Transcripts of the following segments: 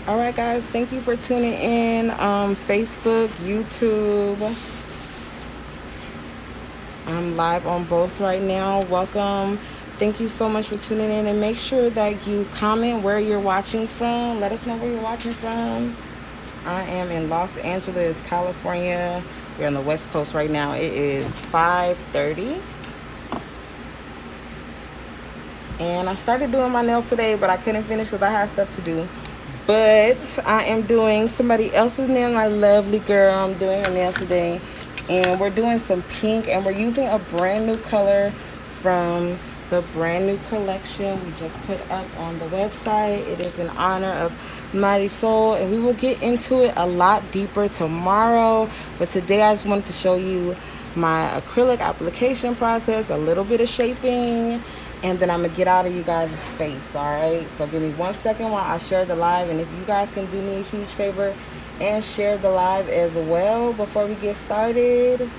All right, guys, thank you for tuning in. Facebook, YouTube. I'm live on both right now. Welcome. Thank you so much for tuning in, and make sure that you comment where you're watching from. Let us know where you're watching from. I am in Los Angeles, California. We're on the West Coast right now. It is 5:30. And I started doing my nails today, but I couldn't finish because I had stuff to do. But I am doing somebody else's nail. My lovely girl, I'm doing her nails today. And we're doing some pink, and we're using a brand new color from the brand new collection we just put up on the website. It is in honor of Mighty Soul, and we will get into it a lot deeper tomorrow. But today I just wanted to show you my acrylic application process, a little bit of shaping, and then I'm gonna get out of you guys' face. All right, so give me 1 second while I share the live, and if you guys can do me a huge favor and share the live as well before we get started.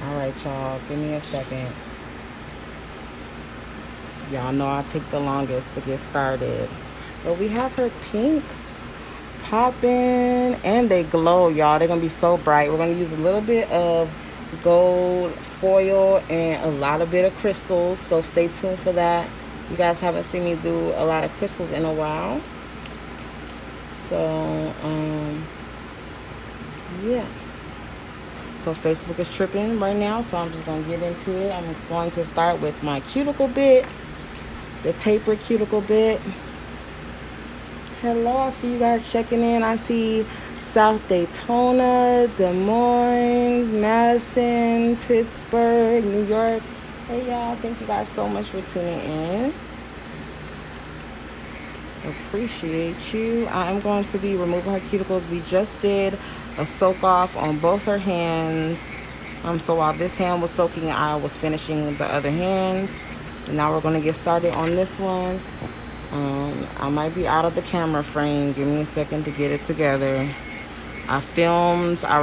All right, y'all, give me a second. Y'all know I take the longest to get started, but we have her pinks popping, and they glow, y'all. They're gonna be so bright. We're gonna use a little bit of gold foil and a lot of bit of crystals, so stay tuned for that. You guys haven't seen me do a lot of crystals in a while, so yeah. So Facebook is tripping right now, so I'm just gonna get into it. I'm going to start with my cuticle bit, the taper cuticle bit. Hello, I see you guys checking in. I see South Daytona, Des Moines, Madison, Pittsburgh, New York. Hey y'all, thank you guys so much for tuning in. Appreciate you. I am going to be removing her cuticles. We just did a soak off on both her hands. So while this hand was soaking, I was finishing the other hands. And now we're going to get started on this one. I might be out of the camera frame. Give me a second to get it together. I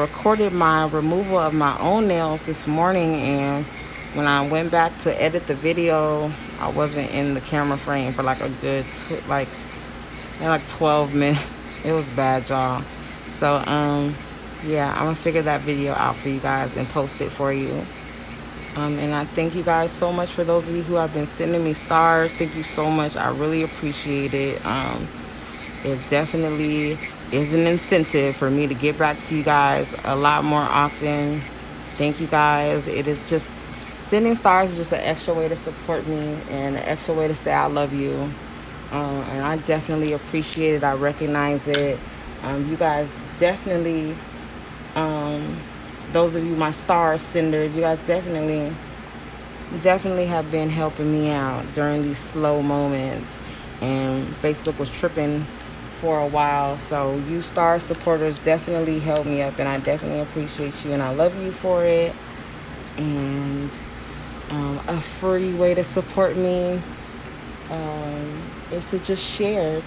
recorded my removal of my own nails this morning, and when I went back to edit the video, I wasn't in the camera frame for like a good, like 12 minutes. It was bad, y'all. So, yeah, I'm gonna figure that video out for you guys and post it for you. And I thank you guys so much for those of you who have been sending me stars. Thank you so much. I really appreciate it. It definitely is an incentive for me to get back to you guys a lot more often. Thank you guys. It is just, sending stars is just an extra way to support me and an extra way to say I love you. And I definitely appreciate it. I recognize it. You guys definitely, those of you, my star senders, you guys definitely have been helping me out during these slow moments. And Facebook was tripping for a while, so you star supporters definitely helped me up, and I definitely appreciate you, and I love you for it. And a free way to support me is to just share,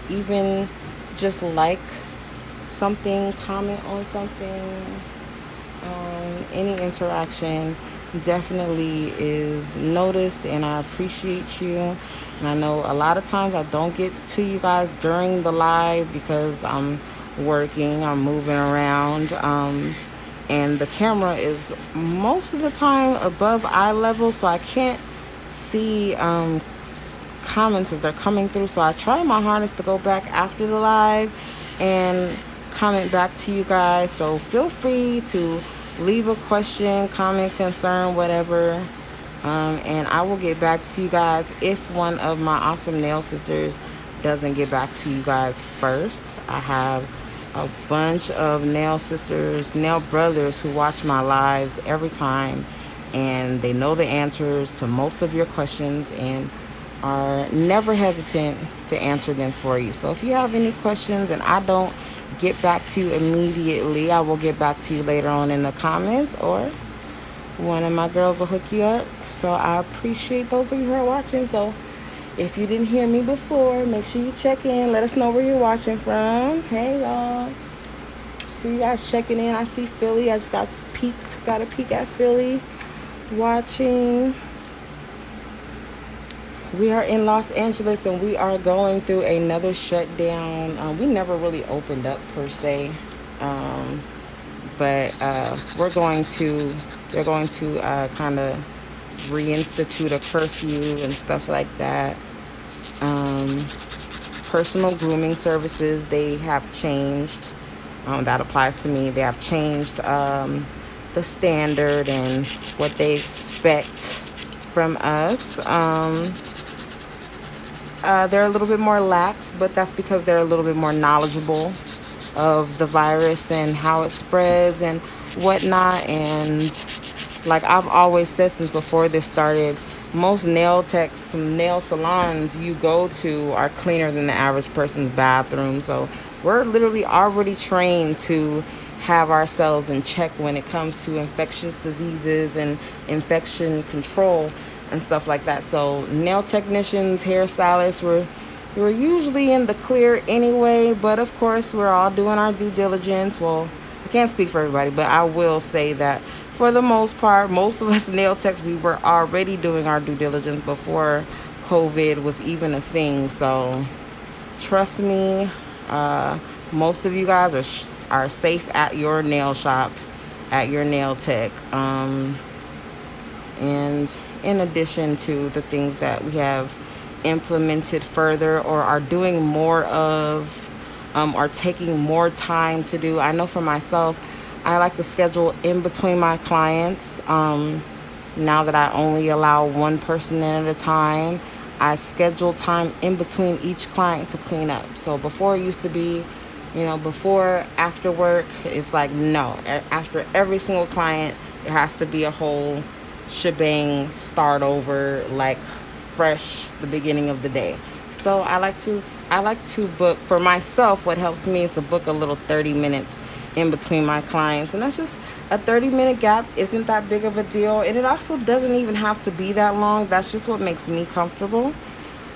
even just like something, comment on something. Any interaction definitely is noticed, and I appreciate you. And I know a lot of times I don't get to you guys during the live because I'm working, I'm moving around, and the camera is most of the time above eye level, so I can't see comments as they're coming through. So I try my hardest to go back after the live and comment back to you guys. So feel free to leave a question, comment, concern, whatever, and I will get back to you guys if one of my awesome nail sisters doesn't get back to you guys first. I have a bunch of nail sisters, nail brothers who watch my lives every time, and they know the answers to most of your questions and are never hesitant to answer them for you. So if you have any questions and I don't get back to you immediately, I will get back to you later on in the comments, or one of my girls will hook you up. So I appreciate those of you who are watching. So if you didn't hear me before, make sure you check in. Let us know where you're watching from. Hey y'all. see you guys checking in. I see Philly. I just got a peek at Philly watching. We are in Los Angeles and we are going through another shutdown. We never really opened up per se, but they're going to kind of reinstitute a curfew and stuff like that. Um, Personal grooming services, they have changed. That applies to me. They have changed the standard and what they expect from us. They're a little bit more lax, but that's because they're a little bit more knowledgeable of the virus and how it spreads and whatnot. And like I've always said since before this started, most nail techs, nail salons you go to are cleaner than the average person's bathroom. So we're literally already trained to have ourselves in check when it comes to infectious diseases and infection control and stuff like that. So nail technicians, hairstylists, we're usually in the clear anyway, but of course we're all doing our due diligence. Well, I can't speak for everybody, but I will say that for the most part, most of us nail techs, we were already doing our due diligence before COVID was even a thing. So trust me, most of you guys are safe at your nail shop, at your nail tech. And in addition to the things that we have implemented further or are doing more of, or taking more time to do. I know for myself, I like to schedule in between my clients. Now that I only allow one person in at a time, I schedule time in between each client to clean up. So before it used to be, before, after work, it's like, no, after every single client, it has to be a whole shebang, start over, like fresh, the beginning of the day. So I like to book for myself. What helps me is to book a little 30 minutes in between my clients, and that's just a 30-minute gap. Isn't that big of a deal, and it also doesn't even have to be that long. That's just what makes me comfortable.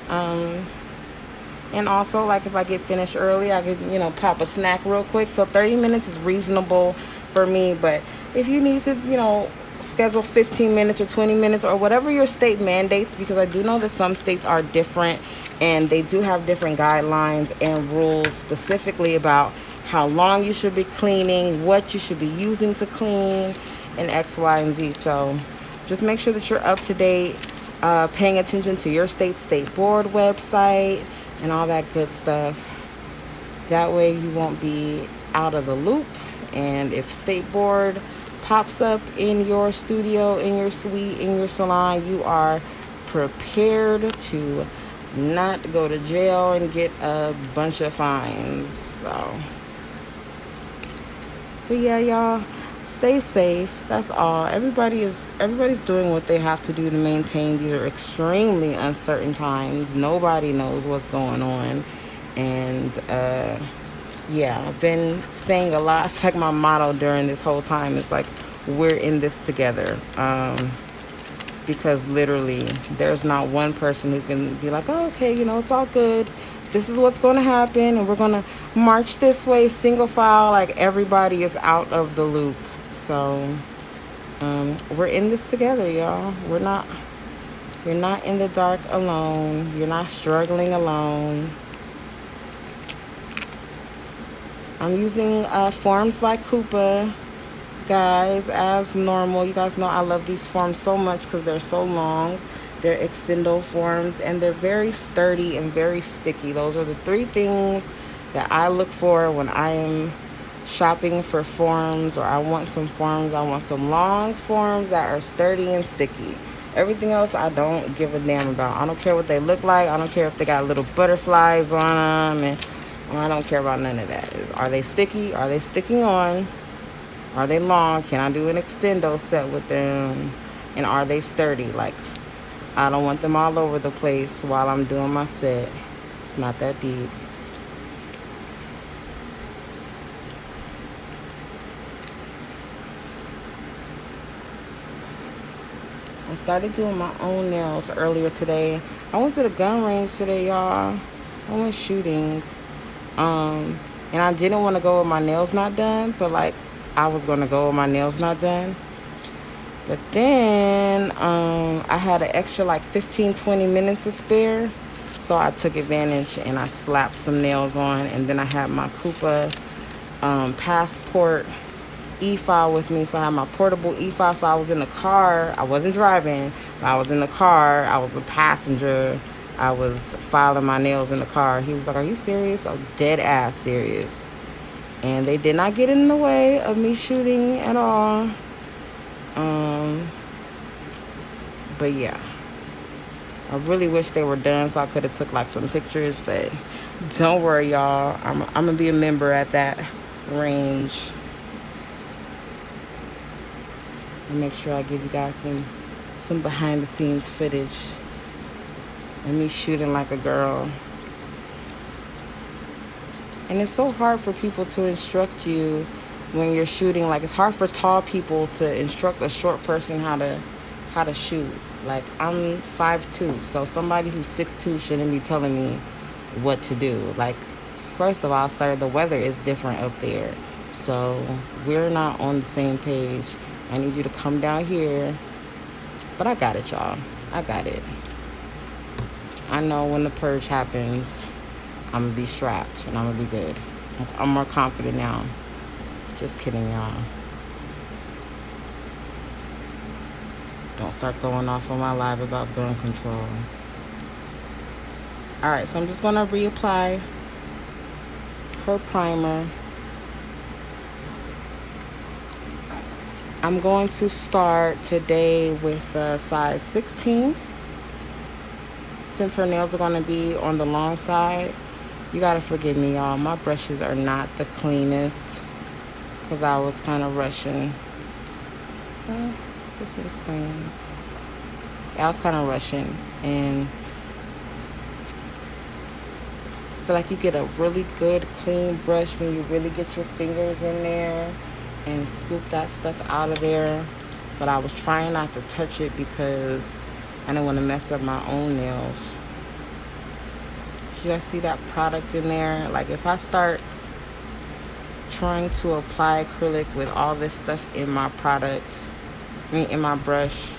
And also, like, if I get finished early, I could pop a snack real quick. So 30 minutes is reasonable for me. But if you need to schedule 15 minutes or 20 minutes or whatever your state mandates, because I do know that some states are different and they do have different guidelines and rules specifically about how long you should be cleaning, what you should be using to clean, and X, Y, and Z. So just make sure that you're up to date, paying attention to your state board website and all that good stuff. That way you won't be out of the loop. And if state board pops up in your studio, in your suite, in your salon, you are prepared to not go to jail and get a bunch of fines. So, but yeah, y'all, stay safe. That's all. Everybody's doing what they have to do to maintain. These are extremely uncertain times. Nobody knows what's going on. And yeah, I've been saying a lot. It's like my motto during this whole time is like, we're in this together. Because literally there's not one person who can be like, oh, okay, it's all good. This is what's going to happen. And we're going to march this way, single file. Like, everybody is out of the loop. So we're in this together, y'all. You're not in the dark alone. You're not struggling alone. I'm using Forms by Koopa, guys, as normal. You guys know I love these forms so much because they're so long. They're extendo forms, and they're very sturdy and very sticky. Those are the three things that I look for when I am shopping for forms, or I want some forms. I want some long forms that are sturdy and sticky. Everything else I don't give a damn about. I don't care what they look like. I don't care if they got little butterflies on them, and I don't care about none of that. Are they sticky? Are they sticking on? Are they long? Can I do an extendo set with them? And are they sturdy? Like, I don't want them all over the place while I'm doing my set. It's not that deep. I started doing my own nails earlier today. I went to the gun range today, y'all. I went shooting. And I didn't want to go with my nails not done, but like I was going to go with my nails not done. But then I had an extra like 15-20 minutes to spare. So I took advantage and I slapped some nails on. And then I had my Koopa passport e-file with me. So I had my portable e-file. So I was in the car. I wasn't driving, but I was in the car. I was a passenger. I was filing my nails in the car. He was like, "Are you serious?" I was dead ass serious. And they did not get in the way of me shooting at all. But yeah, I really wish they were done so I could have took like some pictures, but don't worry, y'all. I'm gonna be a member at that range. And make sure I give you guys some behind the scenes footage and me shooting like a girl. And it's so hard for people to instruct you when you're shooting. Like, it's hard for tall people to instruct a short person how to shoot. Like, I'm 5'2", so somebody who's 6'2" shouldn't be telling me what to do. Like, first of all, sir, the weather is different up there, so we're not on the same page. I need you to come down here. But I got it, y'all. I got it. I know when the purge happens, I'm going to be strapped and I'm going to be good. I'm more confident now. Just kidding, y'all. Don't start going off on my live about gun control. Alright, so I'm just going to reapply her primer. I'm going to start today with size 16. Since her nails are going to be on the long side, you got to forgive me, y'all. My brushes are not the cleanest because I was kind of rushing. This one's clean. Yeah, I was kind of rushing, and I feel like you get a really good clean brush when you really get your fingers in there and scoop that stuff out of there. But I was trying not to touch it because I didn't want to mess up my own nails. You guys see that product in there? Like, if I start trying to apply acrylic with all this stuff in my product, in my brush,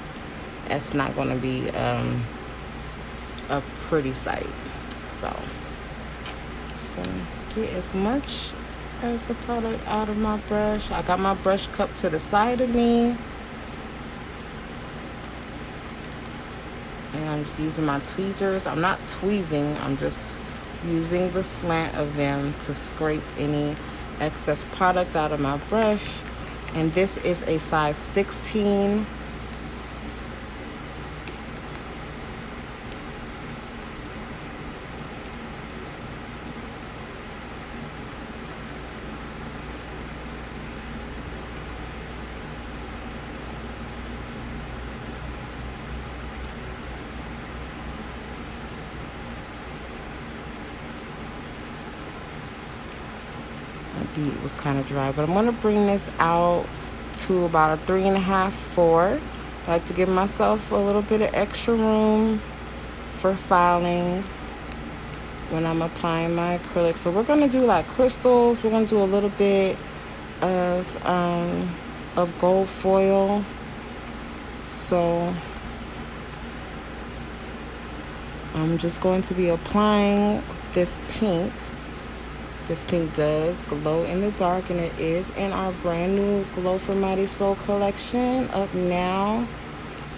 that's not going to be a pretty sight. So, just going to get as much as the product out of my brush. I got my brush cup to the side of me. And I'm just using my tweezers. I'm not tweezing. I'm just using the slant of them to scrape any excess product out of my brush. And this is a size 16. Bead was kind of dry, but I'm going to bring this out to about a 3.5, 4. I like to give myself a little bit of extra room for filing when I'm applying my acrylic. So we're going to do like crystals. We're going to do a little bit of gold foil. So I'm just going to be applying this pink. This pink does glow in the dark, and it is in our brand new Glow for Mighty Soul collection up now.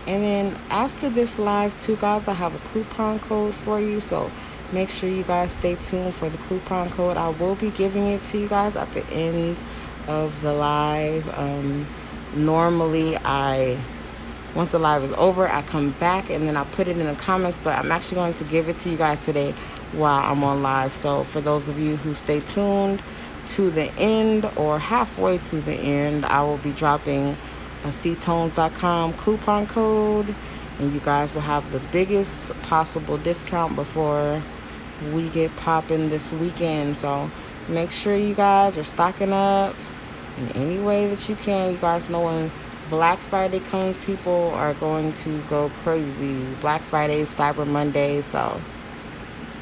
And then after this live too, guys, I have a coupon code for you, so make sure you guys stay tuned for the coupon code. I will be giving it to you guys at the end of the live. Normally once the live is over, I come back and then I put it in the comments, but I'm actually going to give it to you guys today while I'm on live. So for those of you who stay tuned to the end or halfway to the end, I will be dropping a ctones.com coupon code, and you guys will have the biggest possible discount before we get popping this weekend. So make sure you guys are stocking up in any way that you can. You guys know when Black Friday comes, people are going to go crazy. Black Friday, Cyber Monday, so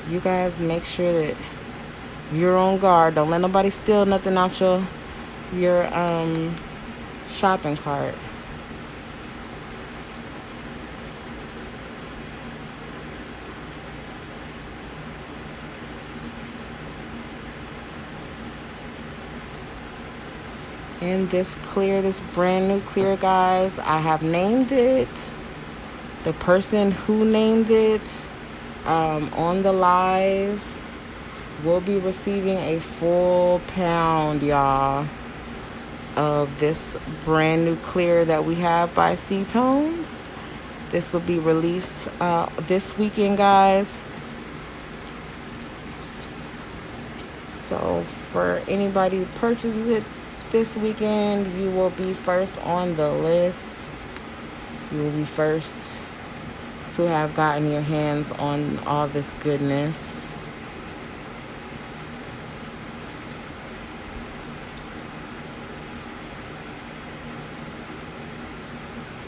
you guys make sure that You're on guard. Don't let nobody steal nothing out your shopping cart. And this clear, this brand new clear, guys, I have named it. The person who named it on the live will be receiving a full pound, y'all, of this brand new clear that we have by C-Tones. This will be released this weekend, guys. So for anybody who purchases it this weekend, you will be first on the list. You will be first to have gotten your hands on all this goodness.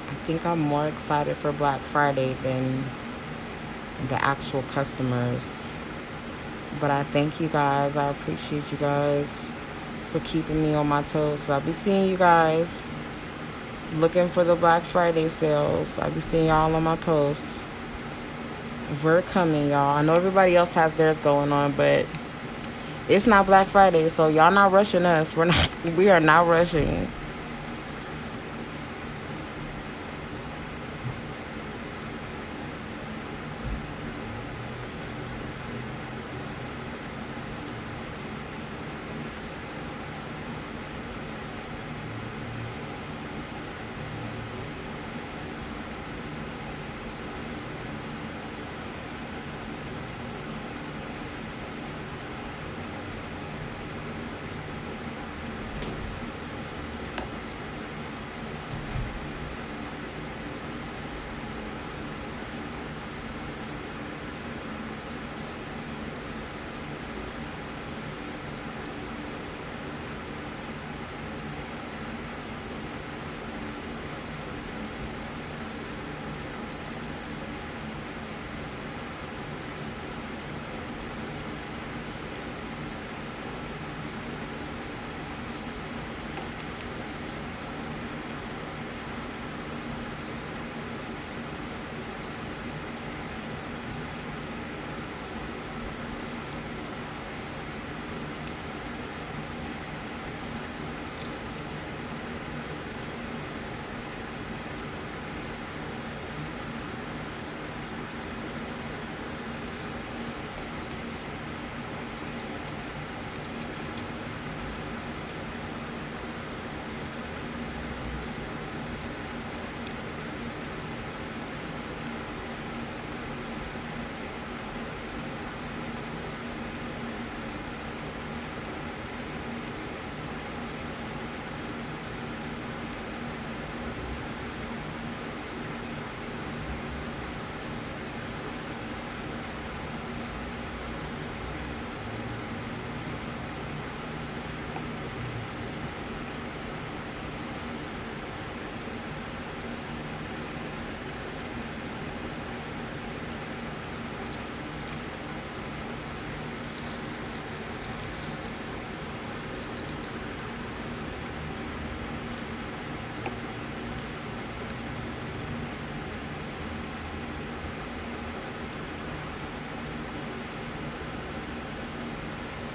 I think I'm more excited for Black Friday than the actual customers. But I thank you guys. I appreciate you guys for keeping me on my toes. So I'll be seeing you guys looking for the Black Friday sales. I'll be seeing y'all on my post. We're coming, y'all. I know everybody else has theirs going on, but it's not Black Friday, so y'all not rushing us. We are not rushing.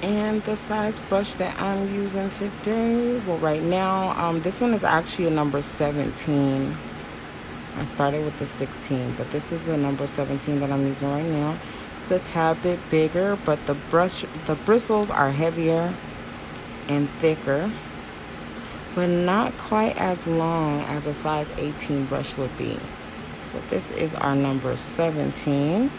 And the size brush that I'm using today, well, right now, this one is actually a number 17. I started with the 16, but this is the number 17 that I'm using right now. It's a tad bit bigger, but the bristles are heavier and thicker, but not quite as long as a size 18 brush would be. So this is our number 17.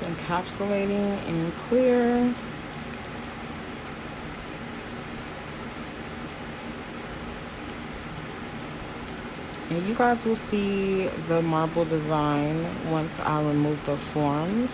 encapsulating in clear. And you guys will see the marble design once I remove the forms.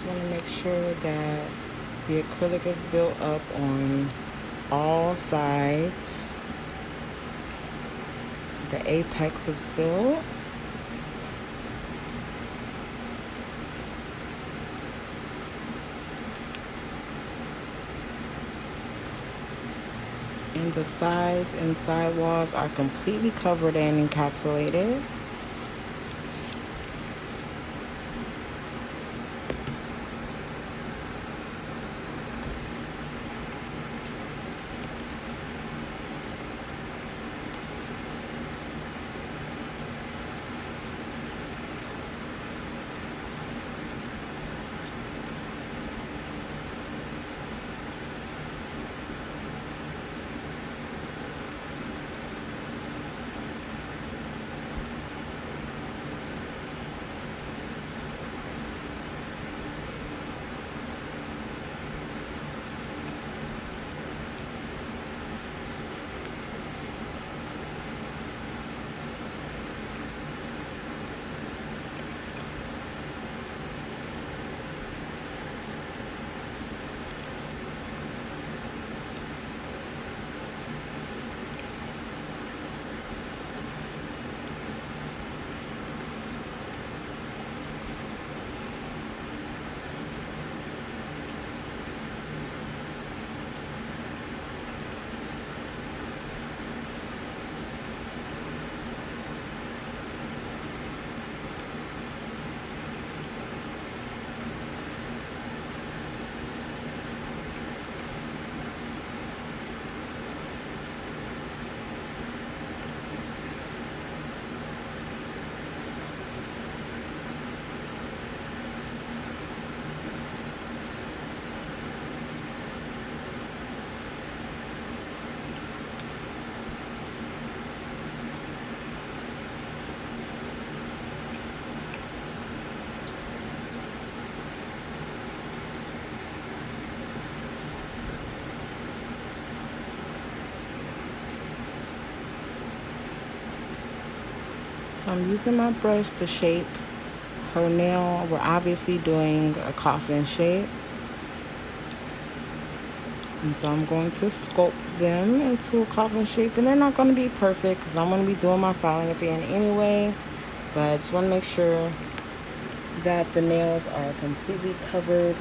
Want to make sure that the acrylic is built up on all sides. The apex is built. And the sides and sidewalls are completely covered and encapsulated. So I'm using my brush to shape her nail. We're obviously doing a coffin shape. And so I'm going to sculpt them into a coffin shape. And they're not going to be perfect because I'm going to be doing my filing at the end anyway. But I just want to make sure that the nails are completely covered.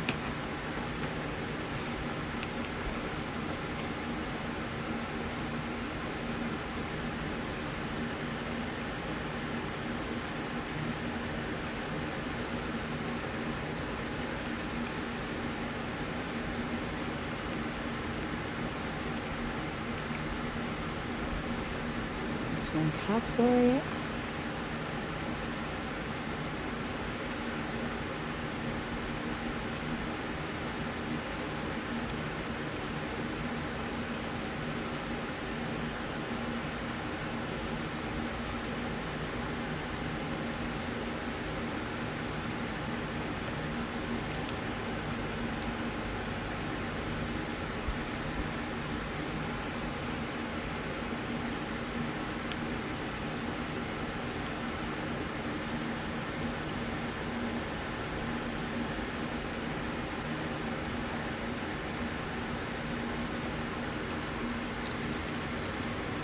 To encapsulate.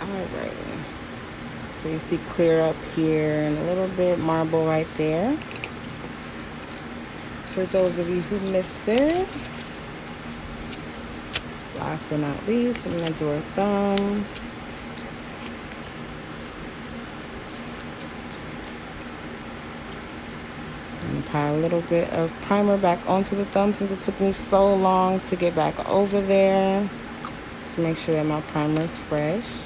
Alrighty. So you see clear up here and a little bit marble right there. For those of you who missed it, last but not least, I'm going to do her thumb. Apply a little bit of primer back onto the thumb since it took me so long to get back over there. Just make sure that my primer is fresh.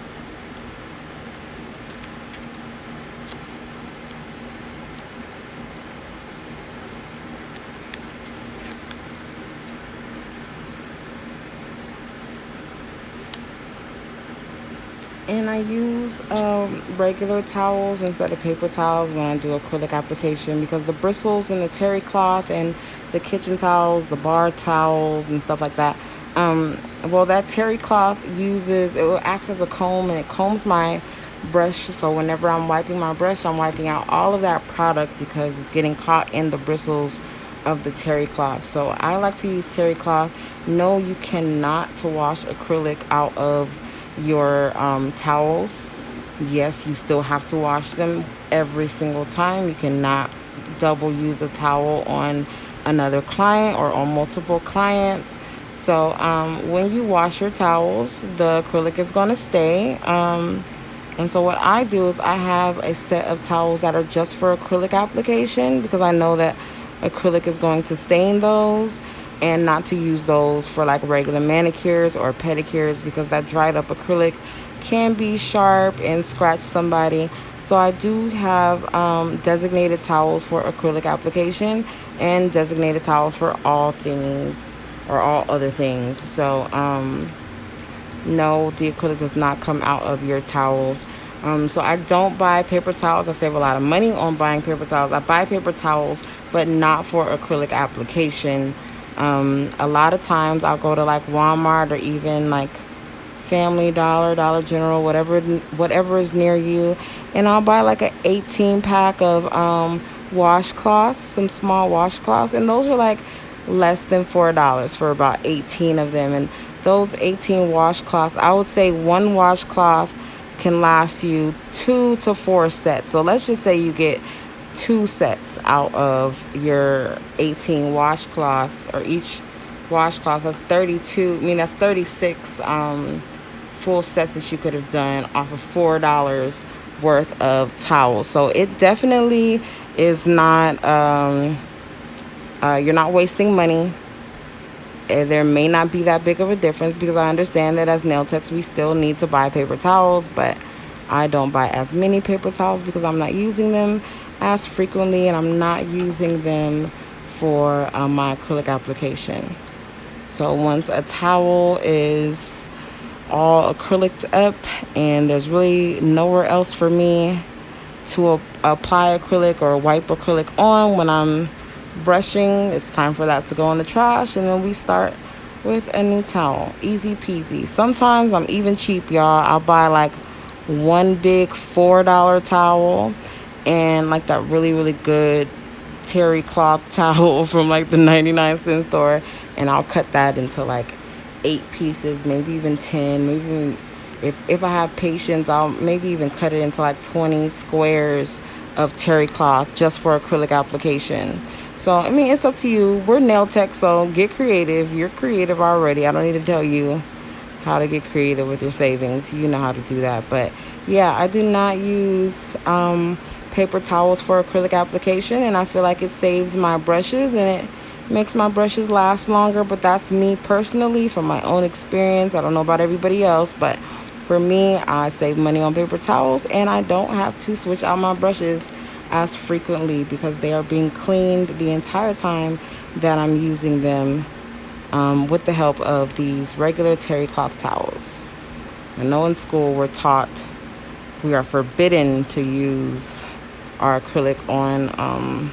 And I use regular towels instead of paper towels when I do acrylic application, because the bristles and the terry cloth and the kitchen towels, the bar towels and stuff like that, well, that terry cloth it acts as a comb, and it combs my brush. So whenever I'm wiping my brush, I'm wiping out all of that product because it's getting caught in the bristles of the terry cloth. So I like to use terry cloth. No, you cannot to wash acrylic out of your towels. Yes, you still have to wash them every single time. You cannot double use a towel on another client or on multiple clients. So when you wash your towels, the acrylic is going to stay. And so what I do is I have a set of towels that are just for acrylic application, because I know that acrylic is going to stain those, and not to use those for like regular manicures or pedicures, because that dried up acrylic can be sharp and scratch somebody. So I do have designated towels for acrylic application and designated towels for all things or all other things. So no, the acrylic does not come out of your towels. So I don't buy paper towels. I save a lot of money on buying paper towels. I buy paper towels, but not for acrylic application. A lot of times I'll go to like Walmart or even like Family Dollar, Dollar General, whatever is near you, and I'll buy like an 18 pack of washcloths, some small washcloths, and those are like less than $4 for about 18 of them. And those 18 washcloths, I would say one washcloth can last you 2 to 4 sets. So let's just say you get 2 sets out of your 18 washcloths, or each washcloth, that's 36 full sets that you could have done off of $4 worth of towels. So it definitely is not, you're not wasting money. There may not be that big of a difference, because I understand that as nail techs we still need to buy paper towels, but I don't buy as many paper towels because I'm not using them as frequently, and I'm not using them for my acrylic application. So once a towel is all acryliced up and there's really nowhere else for me to apply acrylic or wipe acrylic on when I'm brushing, it's time for that to go in the trash, and then we start with a new towel. Easy peasy. Sometimes I'm even cheap, y'all. I'll buy like one big $4 towel and like that really good terry cloth towel from like the 99-cent store, and I'll cut that into like 8 pieces, maybe even 10, maybe even, if I have patience, I'll maybe even cut it into like 20 squares of terry cloth just for acrylic application. So I mean, it's up to you. We're nail tech, so get creative. You're creative already. I don't need to tell you how to get creative with your savings. You know how to do that. But yeah, I do not use paper towels for acrylic application, and I feel like it saves my brushes and it makes my brushes last longer. But that's me personally, from my own experience. I don't know about everybody else, but for me, I save money on paper towels, and I don't have to switch out my brushes as frequently because they are being cleaned the entire time that I'm using them with the help of these regular terry cloth towels. I know in school we're taught we are forbidden to use our acrylic on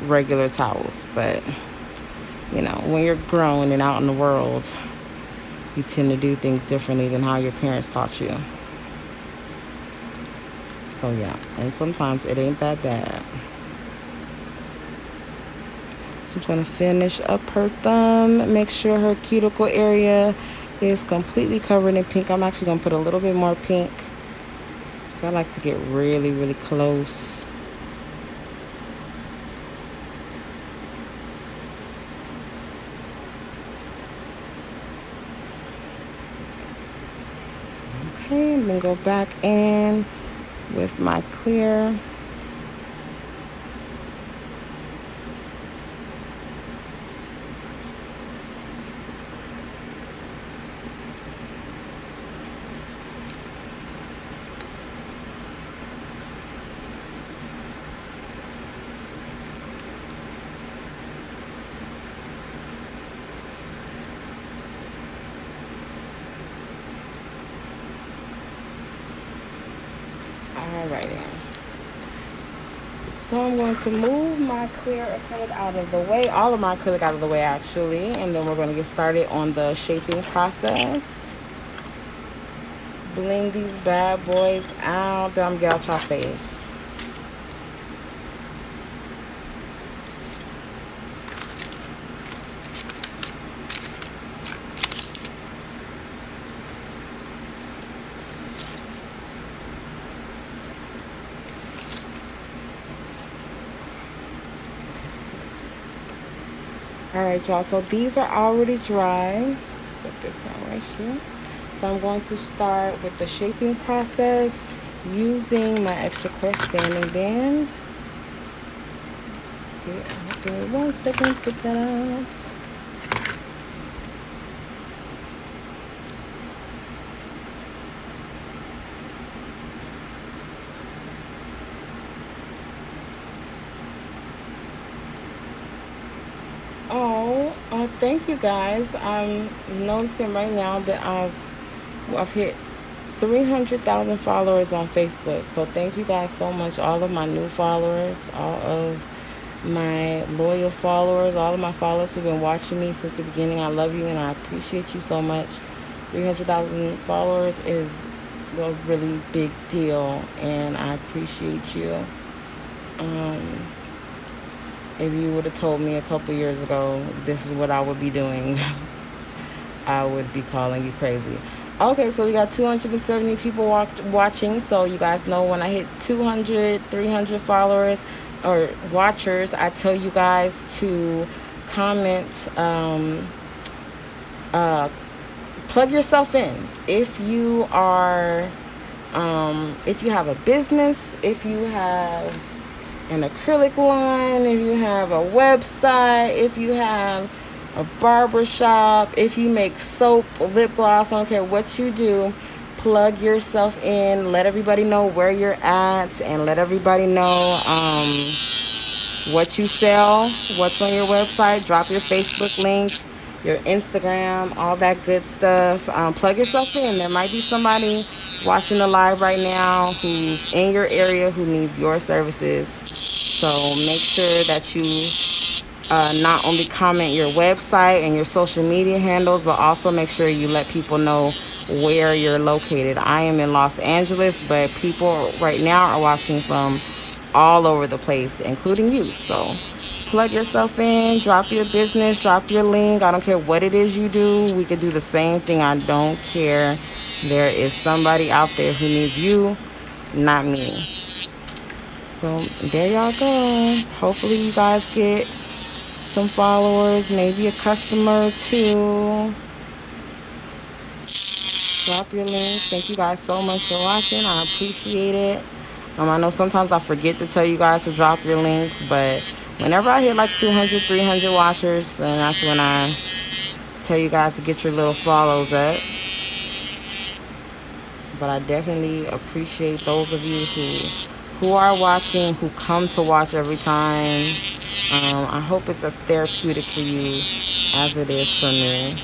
regular towels, but you know, when you're grown and out in the world, you tend to do things differently than how your parents taught you. So yeah, and sometimes it ain't that bad. So I'm trying to finish up her thumb, make sure her cuticle area is completely covered in pink. I'm actually gonna put a little bit more pink because I like to get really close. Okay, and then go back in with my clear. Alrighty. So I'm going to move my clear acrylic out of the way, all of my acrylic out of the way actually, and then we're going to get started on the shaping process. Bling these bad boys out. Then I'm going to get out y'all face. Alright, y'all, so these are already dry. Set this out right here. So I'm going to start with the shaping process using my extra coarse sanding band. Okay, give me 1 second to put that out. Thank you guys. I'm noticing right now that I've hit 300,000 followers on Facebook. So thank you guys so much. All of my new followers, all of my loyal followers, all of my followers who've been watching me since the beginning. I love you and I appreciate you so much. 300,000 followers is a really big deal and I appreciate you. If you would have told me a couple years ago this is what I would be doing, I would be calling you crazy. Okay, so we got 270 people watching. So you guys know when I hit 200, 300 followers or watchers, I tell you guys to comment, plug yourself in. If you are, if you have a business, if you have an acrylic line, if you have a website, if you have a barber shop, if you make soap, lip gloss, I don't care what you do, plug yourself in, let everybody know where you're at, and let everybody know what you sell, what's on your website, drop your Facebook link, your Instagram, all that good stuff. Plug yourself in. There might be somebody watching the live right now who's in your area who needs your services. So make sure that you not only comment your website and your social media handles, but also make sure you let people know where you're located. I am in Los Angeles, but people right now are watching from all over the place, including you. So plug yourself in, drop your business, drop your link. I don't care what it is you do. We could do the same thing. I don't care. There is somebody out there who needs you, not me. So there y'all go. Hopefully you guys get some followers, maybe a customer or two. Drop your link. Thank you guys so much for watching. I appreciate it. I know sometimes I forget to tell you guys to drop your links, but whenever I hit like 200, 300 watchers, and that's when I tell you guys to get your little follows up. But I definitely appreciate those of you who are watching, who come to watch every time. I hope it's as therapeutic for you as it is for me.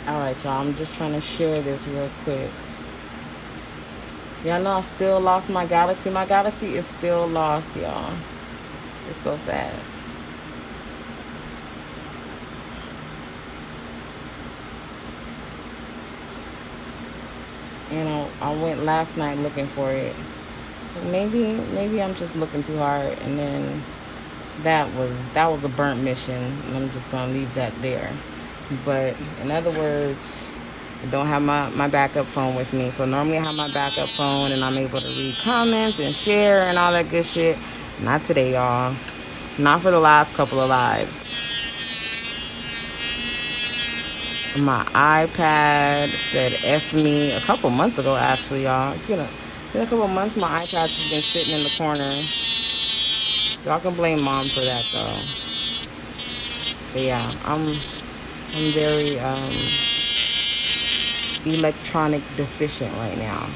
Alright, y'all, I'm just trying to share this real quick. Y'all know I still lost my galaxy. My galaxy is still lost, y'all. It's so sad. And I went last night looking for it. Maybe I'm just looking too hard, and then that was a burnt mission, and I'm just gonna leave that there. But in other words, I don't have my backup phone with me. So normally I have my backup phone and I'm able to read comments and share and all that good shit. Not today, y'all. Not for the last couple of lives. My iPad said F me a couple months ago, actually, y'all. It's been a couple months. My iPad's just been sitting in the corner. Y'all can blame mom for that, though. But yeah, I'm very electronic deficient right now.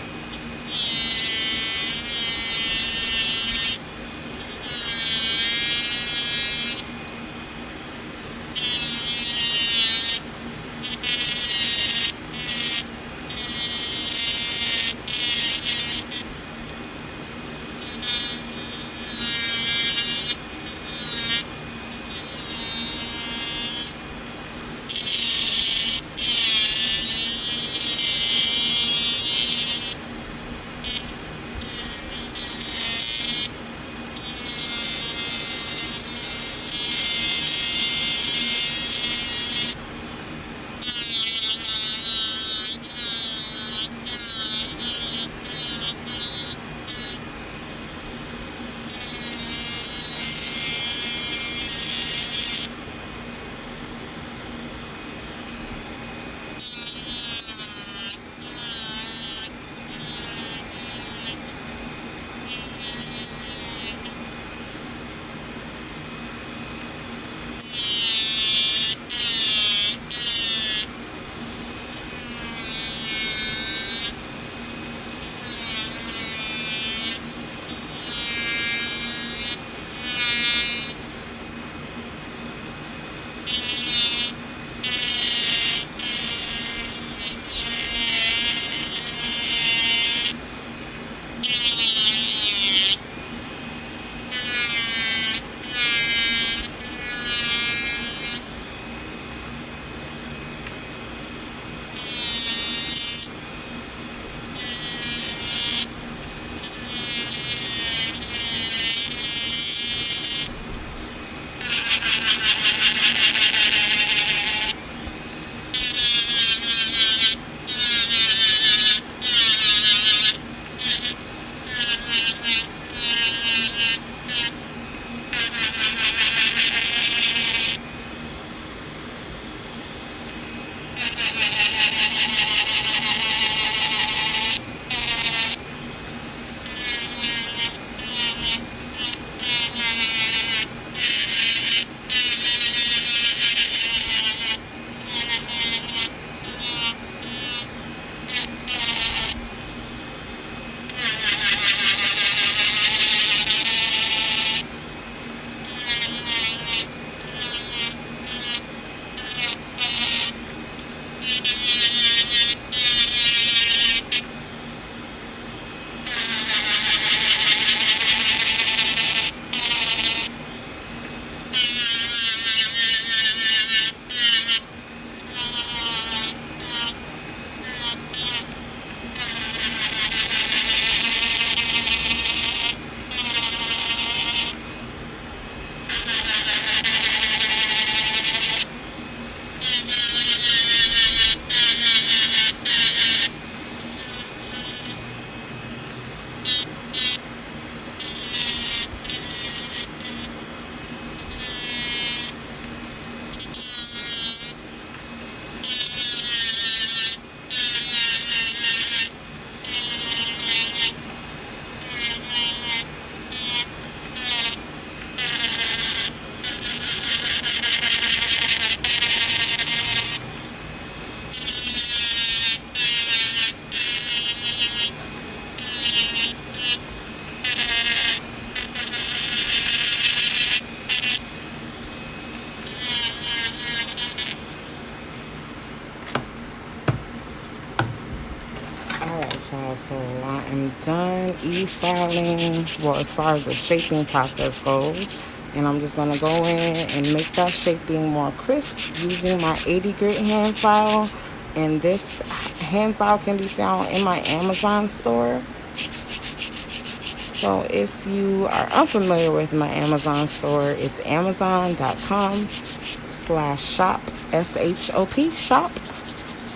Y'all, so I am done e-filing, well, as far as the shaping process goes, and I'm just going to go in and make that shaping more crisp using my 80 grit hand file, and this hand file can be found in my Amazon store. So if you are unfamiliar with my Amazon store, it's amazon.com/shop, S-H-O-P, shop,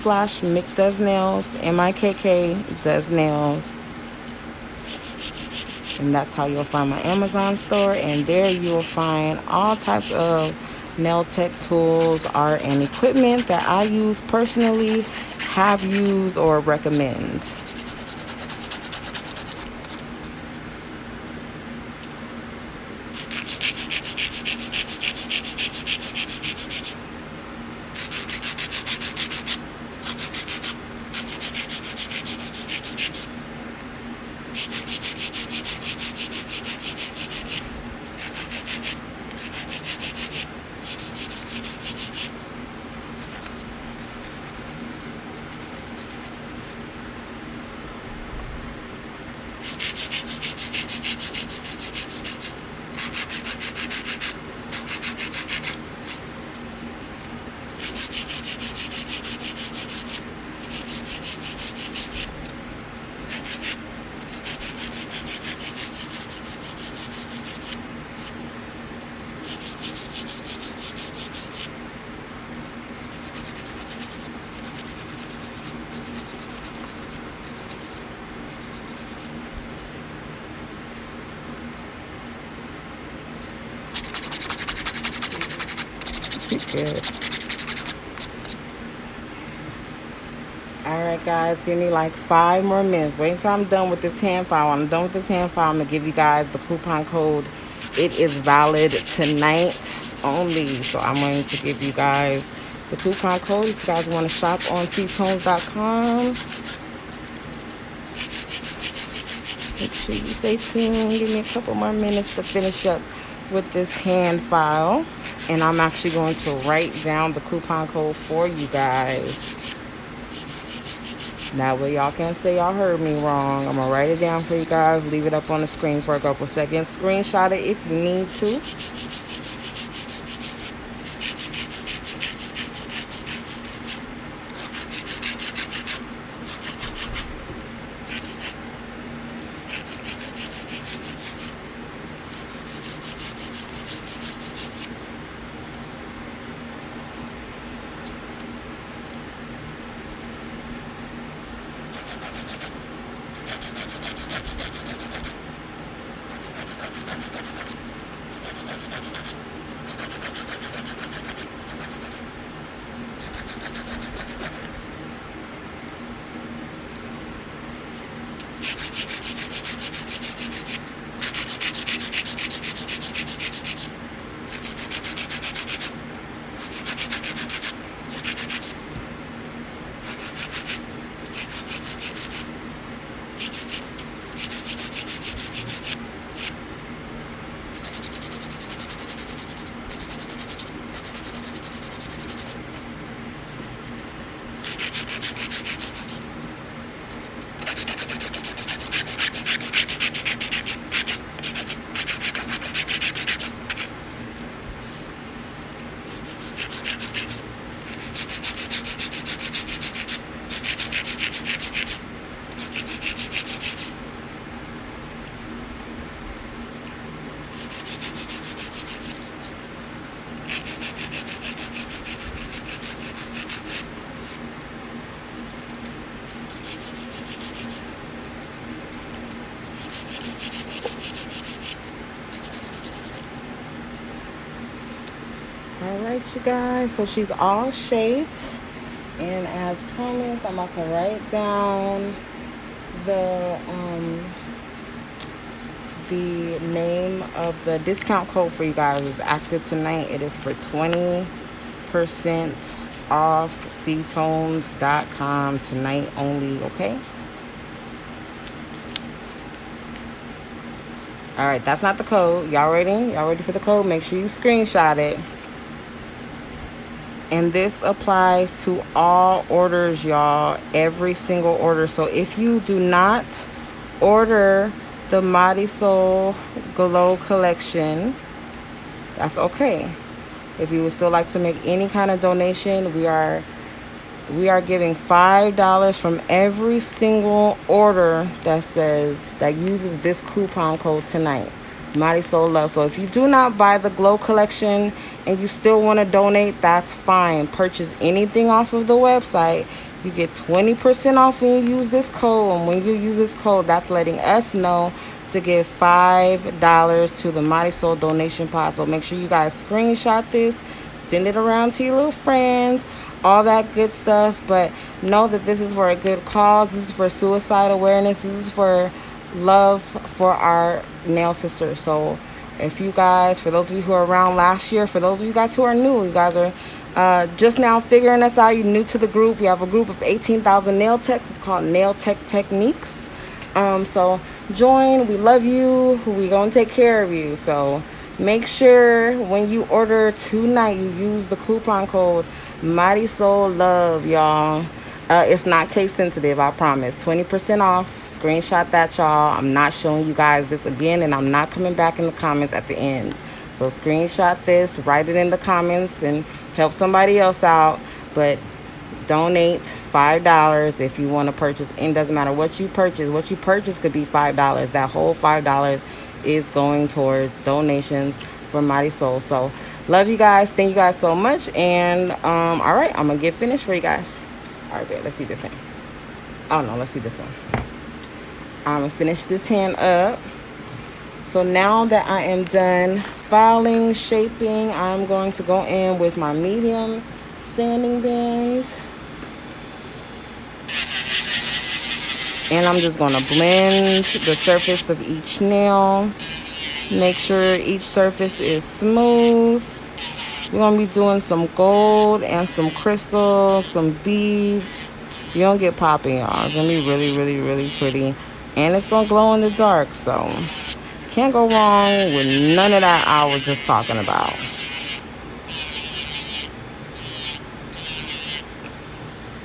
/Mick Does Nails, M-I-K-K Does Nails. And that's how you'll find my Amazon store. And there you'll find all types of nail tech tools, art, and equipment that I use personally, have used, or recommend. Good. Alright guys, give me like 5 more minutes. Wait until I'm done with this hand file. When I'm done with this hand file, I'm going to give you guys the coupon code. It is valid tonight only. So I'm going to give you guys the coupon code if you guys want to shop on ctones.com. Make sure you stay tuned. Give me a couple more minutes to finish up with this hand file. And I'm actually going to write down the coupon code for you guys. That way y'all can't say y'all heard me wrong. I'm going to write it down for you guys. Leave it up on the screen for a couple seconds. Screenshot it if you need to. Alright you guys, so she's all shaped, and as promised I'm about to write down the name of the discount code for you guys. Is active tonight. It is for 20% off ctones.com tonight only, okay? Alright, that's not the code. Y'all ready? Y'all ready for the code? Make sure you screenshot it. And this applies to all orders, y'all. Every single order. So if you do not order the Marisol Glow collection, that's okay. If you would still like to make any kind of donation, we are giving $5 from every single order that uses this coupon code tonight. Marisol Love. So if you do not buy the Glow collection and you still want to donate, that's fine. Purchase anything off of the website. You get 20% off when you use this code. And when you use this code, that's letting us know to give $5 to the Marisol donation pot. So make sure you guys screenshot this, send it around to your little friends, all that good stuff. But know that this is for a good cause. This is for suicide awareness. This is for love for our nail sisters. So if you guys, for those of you who are around last year, for those of you guys who are new, you guys are just now figuring us out, you're new to the group. We have a group of 18,000 nail techs. It's called Nail Tech Techniques. So join. We love you. We gonna take care of you. So make sure when you order tonight, you use the coupon code Marisol Love, y'all. It's not case sensitive, I promise. 20% off. Screenshot that, y'all. I'm not showing you guys this again, and I'm not coming back in the comments at the end. So screenshot this, write it in the comments, and help somebody else out. But donate $5 if you want to purchase. It doesn't matter what you purchase. What you purchase could be $5. That whole $5 is going towards donations for Marisol. So love you guys. Thank you guys so much. And all right, I'm gonna get finished for you guys. All right, babe, let's see this one. Oh no, let's see this one. I'm gonna finish this hand up. So now that I am done filing, shaping, I'm going to go in with my medium sanding bins. And I'm just going to blend the surface of each nail. Make sure each surface is smooth. We're going to be doing some gold and some crystals, some beads. You're going to get popping, y'all. It's going to be really, really, really pretty. And it's going to glow in the dark, so can't go wrong with none of that I was just talking about.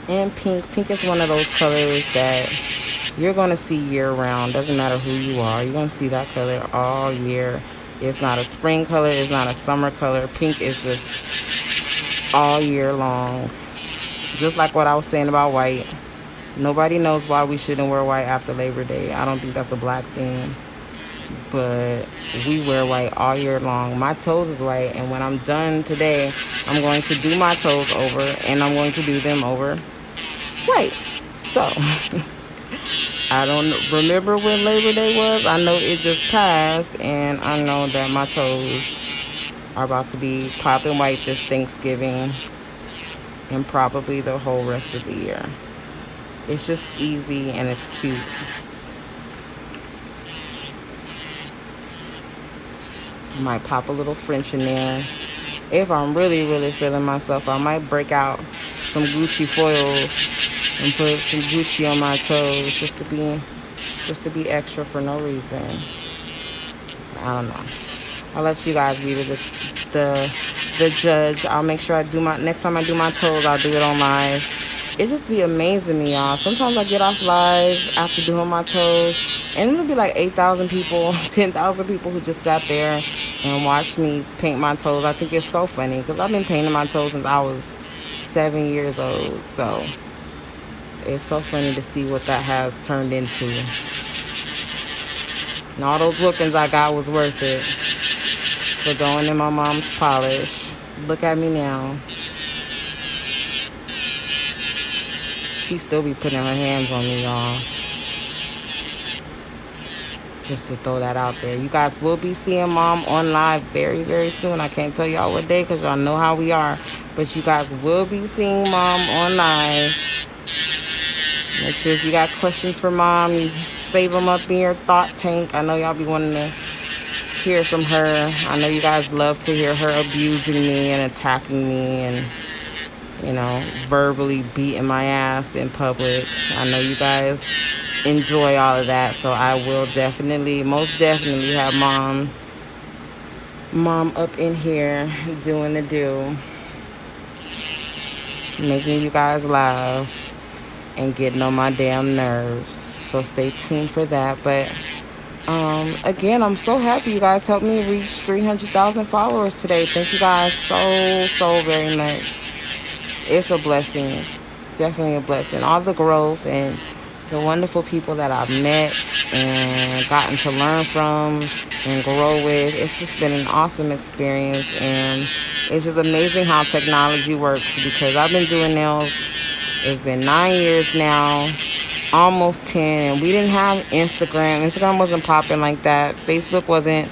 And pink. Pink is one of those colors that you're going to see year round. Doesn't matter who you are. You're going to see that color all year. It's not a spring color. It's not a summer color. Pink is just all year long. Just like what I was saying about white. Nobody knows why we shouldn't wear white after Labor Day. I don't think that's a black thing. But we wear white all year long. My toes is white. And when I'm done today, I'm going to do my toes over. And I'm going to do them over white. So, I don't remember when Labor Day was. I know it just passed. And I know that my toes are about to be popping white this Thanksgiving. And probably the whole rest of the year. It's just easy and it's cute. Might pop a little French in there. If I'm really, really feeling myself, I might break out some Gucci foils and put some Gucci on my toes just to be extra for no reason. I don't know. I'll let you guys be the judge. I'll make sure I do my next time I do my toes, I'll do it on live. It just be amazing me, y'all. Sometimes I get off live after doing my toes, and it'll be like 8,000 people, 10,000 people who just sat there and watched me paint my toes. I think it's so funny because I've been painting my toes since I was 7 years old. So it's so funny to see what that has turned into. And all those whoopings I got was worth it for going in my mom's polish. Look at me now. She still be putting her hands on me, y'all. Just to throw that out there. You guys will be seeing Mom on live very, very soon. I can't tell y'all what day because y'all know how we are. But you guys will be seeing Mom on live. Make sure if you got questions for Mom, you save them up in your thought tank. I know y'all be wanting to hear from her. I know you guys love to hear her abusing me and attacking me and, you know, verbally beating my ass in public. I know you guys enjoy all of that, so I will definitely, most definitely have mom up in here doing the do, making you guys laugh and getting on my damn nerves. So stay tuned for that. But again, I'm so happy you guys helped me reach 300,000 followers today. Thank you guys so very much. It's a blessing. Definitely a blessing. All the growth and the wonderful people that I've met and gotten to learn from and grow with. It's just been an awesome experience, and it's just amazing how technology works, because I've been doing nails, it's been 9 years now, almost 10, and we didn't have Instagram. Instagram wasn't popping like that. Facebook wasn't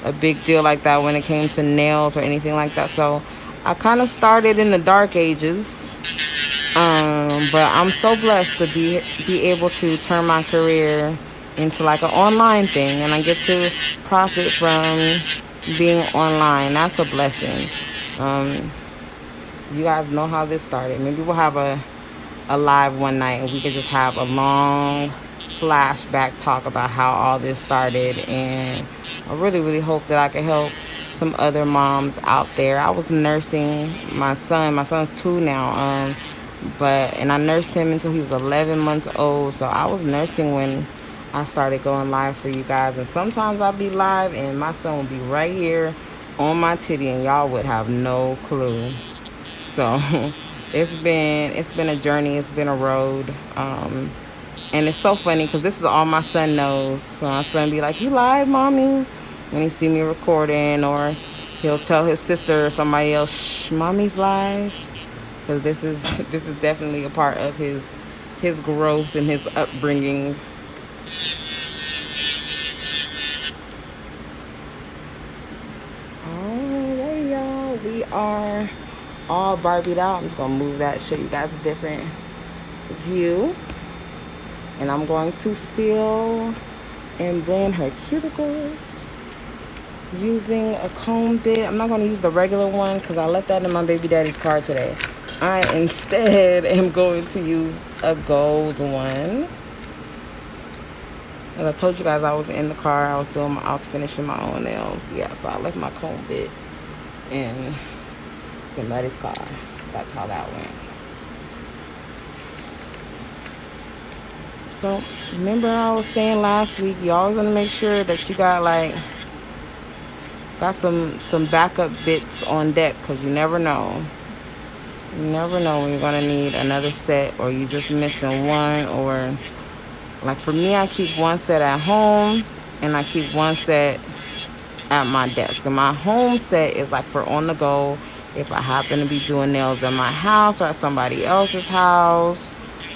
a big deal like that when it came to nails or anything like that. So I kind of started in the dark ages. But I'm so blessed to be able to turn my career into like an online thing, and I get to profit from being online. That's a blessing. You guys know how this started. Maybe we'll have a live one night and we could just have a long flashback talk about how all this started, and I really hope that I can help some other moms out there. I was nursing my son. My son's 2 now. And I nursed him until he was 11 months old. So I was nursing when I started going live for you guys. And sometimes I'd be live and my son would be right here on my titty and y'all would have no clue. So it's been a journey. It's been a road. And it's so funny because this is all my son knows. So my son be like, "You live, mommy?" When he see me recording, or he'll tell his sister or somebody else, "Shh, mommy's live." Because this is definitely a part of his growth and his upbringing. Alright, y'all, we are all Barbied out. I'm just gonna move that, show you guys a different view. And I'm going to seal and blend her cuticles using a comb bit. I'm not going to use the regular one because I left that in my baby daddy's car today. I instead am going to use a gold one. As I told you guys, I was in the car. I was finishing my own nails. Yeah, so I left my comb bit in somebody's car. That's how that went. So remember I was saying last week, you always want to make sure that you got some backup bits on deck, because you never know. You never know when you're gonna need another set, or you just missing one. Or like for me, I keep one set at home and I keep one set at my desk. And my home set is like for on the go if I happen to be doing nails at my house or at somebody else's house.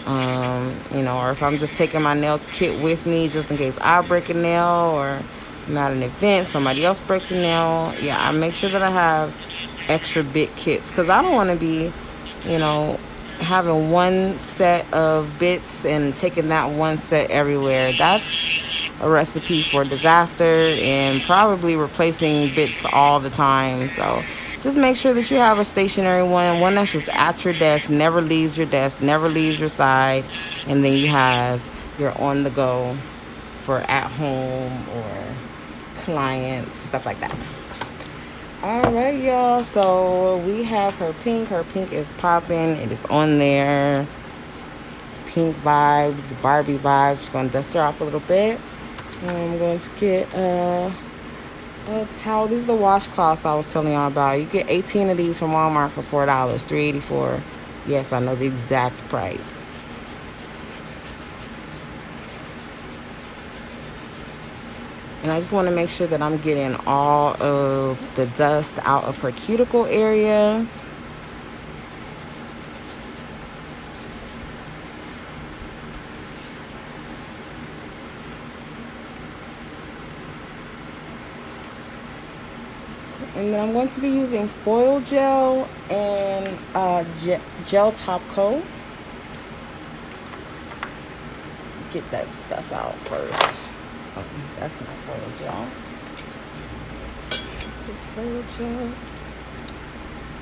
Or if I'm just taking my nail kit with me just in case I break a nail, or I'm at an event, somebody else breaks a nail. Yeah, I make sure that I have extra bit kits, because I don't want to be, having one set of bits and taking that one set everywhere. That's a recipe for disaster and probably replacing bits all the time. So just make sure that you have a stationary one that's just at your desk, never leaves your desk, never leaves your side. And then you have your on the go for at home or clients, stuff like that. Alright, y'all, so we have her pink. Her pink is popping. It is on there. Pink vibes, Barbie vibes. Just going to dust her off a little bit. And I'm going to get a towel. These are the washcloths I was telling y'all about. You get 18 of these from Walmart for $4, $3.84. Yes, I know the exact price. And I just want to make sure that I'm getting all of the dust out of her cuticle area. And then I'm going to be using foil gel and gel top coat. Get that stuff out first. Oh, that's not foil gel. This is foil gel.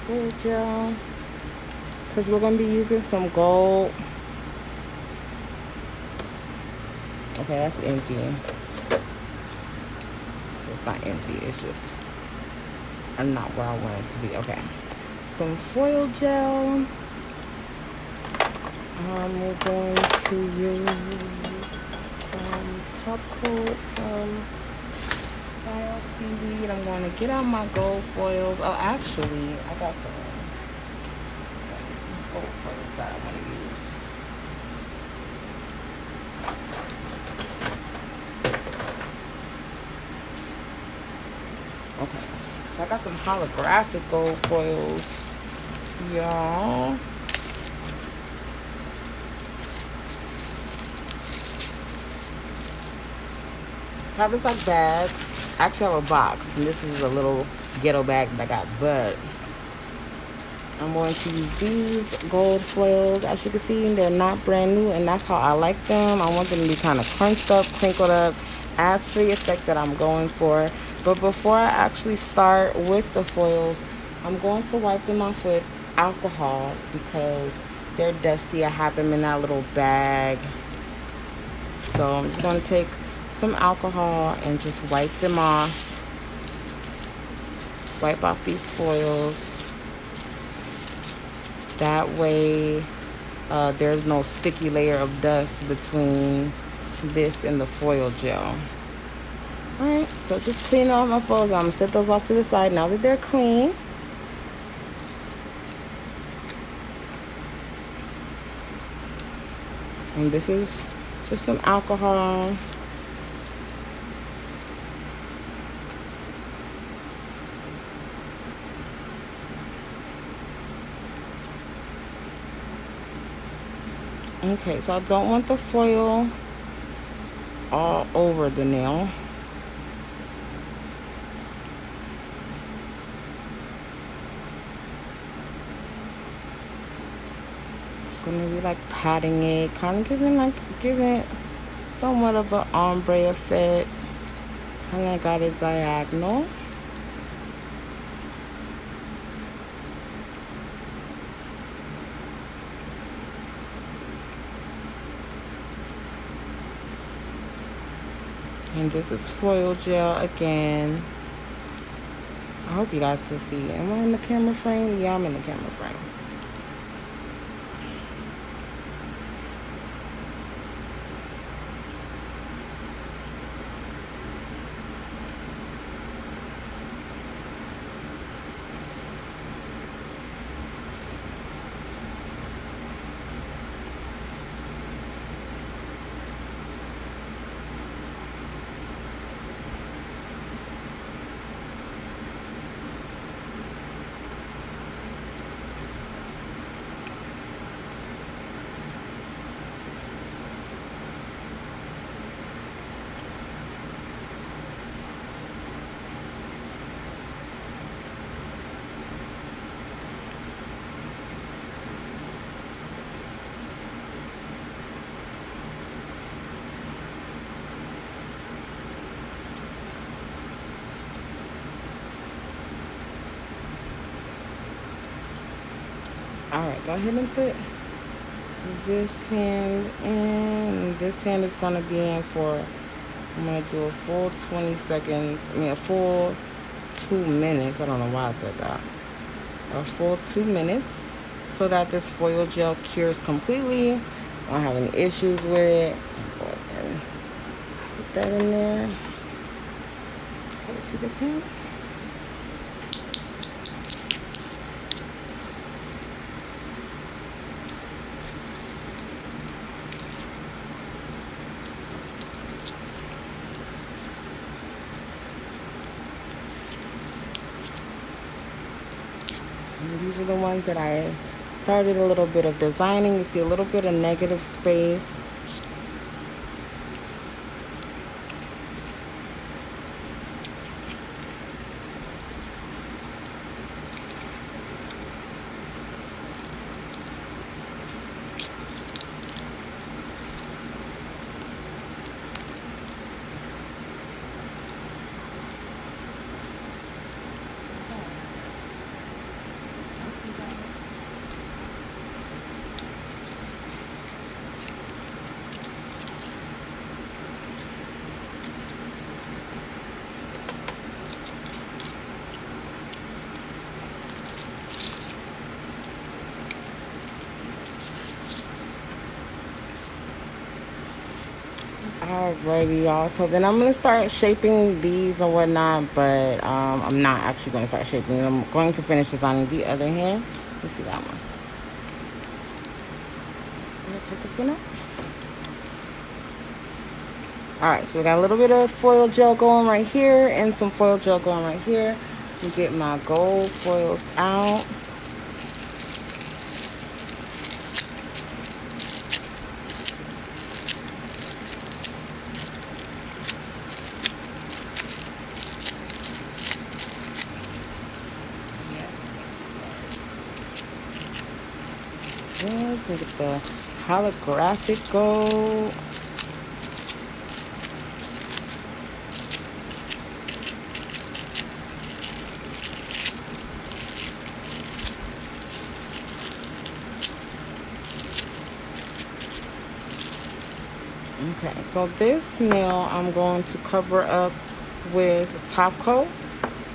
Foil gel. Because we're going to be using some gold. Okay, that's empty. It's not empty. It's just not where I want it to be. Okay. Some foil gel. We're going to use top coat from Bio Seaweed. I'm going to get out my gold foils. Oh, actually, I got some gold foils that I want to use. Okay, so I got some holographic gold foils, y'all. I have this like bag. I actually have a box, and this is a little ghetto bag that I got, but I'm going to use these gold foils. As you can see, they're not brand new, and that's how I like them. I want them to be kind of crunched up, crinkled up, adds to the effect that I'm going for. But before I actually start with the foils, I'm going to wipe them off with alcohol because they're dusty. I have them in that little bag. So I'm just going to take some alcohol and just wipe them off. Wipe off these foils. That way there's no sticky layer of dust between this and the foil gel. Alright, so just clean off my foils. I'm going to set those off to the side now that they're clean. And this is just some alcohol. Okay, so I don't want the foil all over the nail. gonna be like patting it, kind of giving somewhat of an ombre effect. Kind of got it diagonal. And this is foil gel again. I hope you guys can see. Am I in the camera frame? Yeah, I'm in the camera frame. Alright, go ahead and put this hand in. This hand is going to be in for, I'm going to do a full 20 seconds. A full 2 minutes. I don't know why I said that. A full 2 minutes so that this foil gel cures completely. I don't have any issues with it. Go ahead and put that in there. Okay, see this hand? And these are the ones that I started a little bit of designing. You see a little bit of negative space. Alrighty, y'all. So then I'm gonna start shaping these and whatnot, but I'm not actually gonna start shaping them. I'm going to finish designing the other hand. Let's see that one. Go ahead, take this one out. Alright, so we got a little bit of foil gel going right here and some foil gel going right here. Let me get my gold foils out. Yes, we get the holographic gold. Okay, so this nail I'm going to cover up with top coat,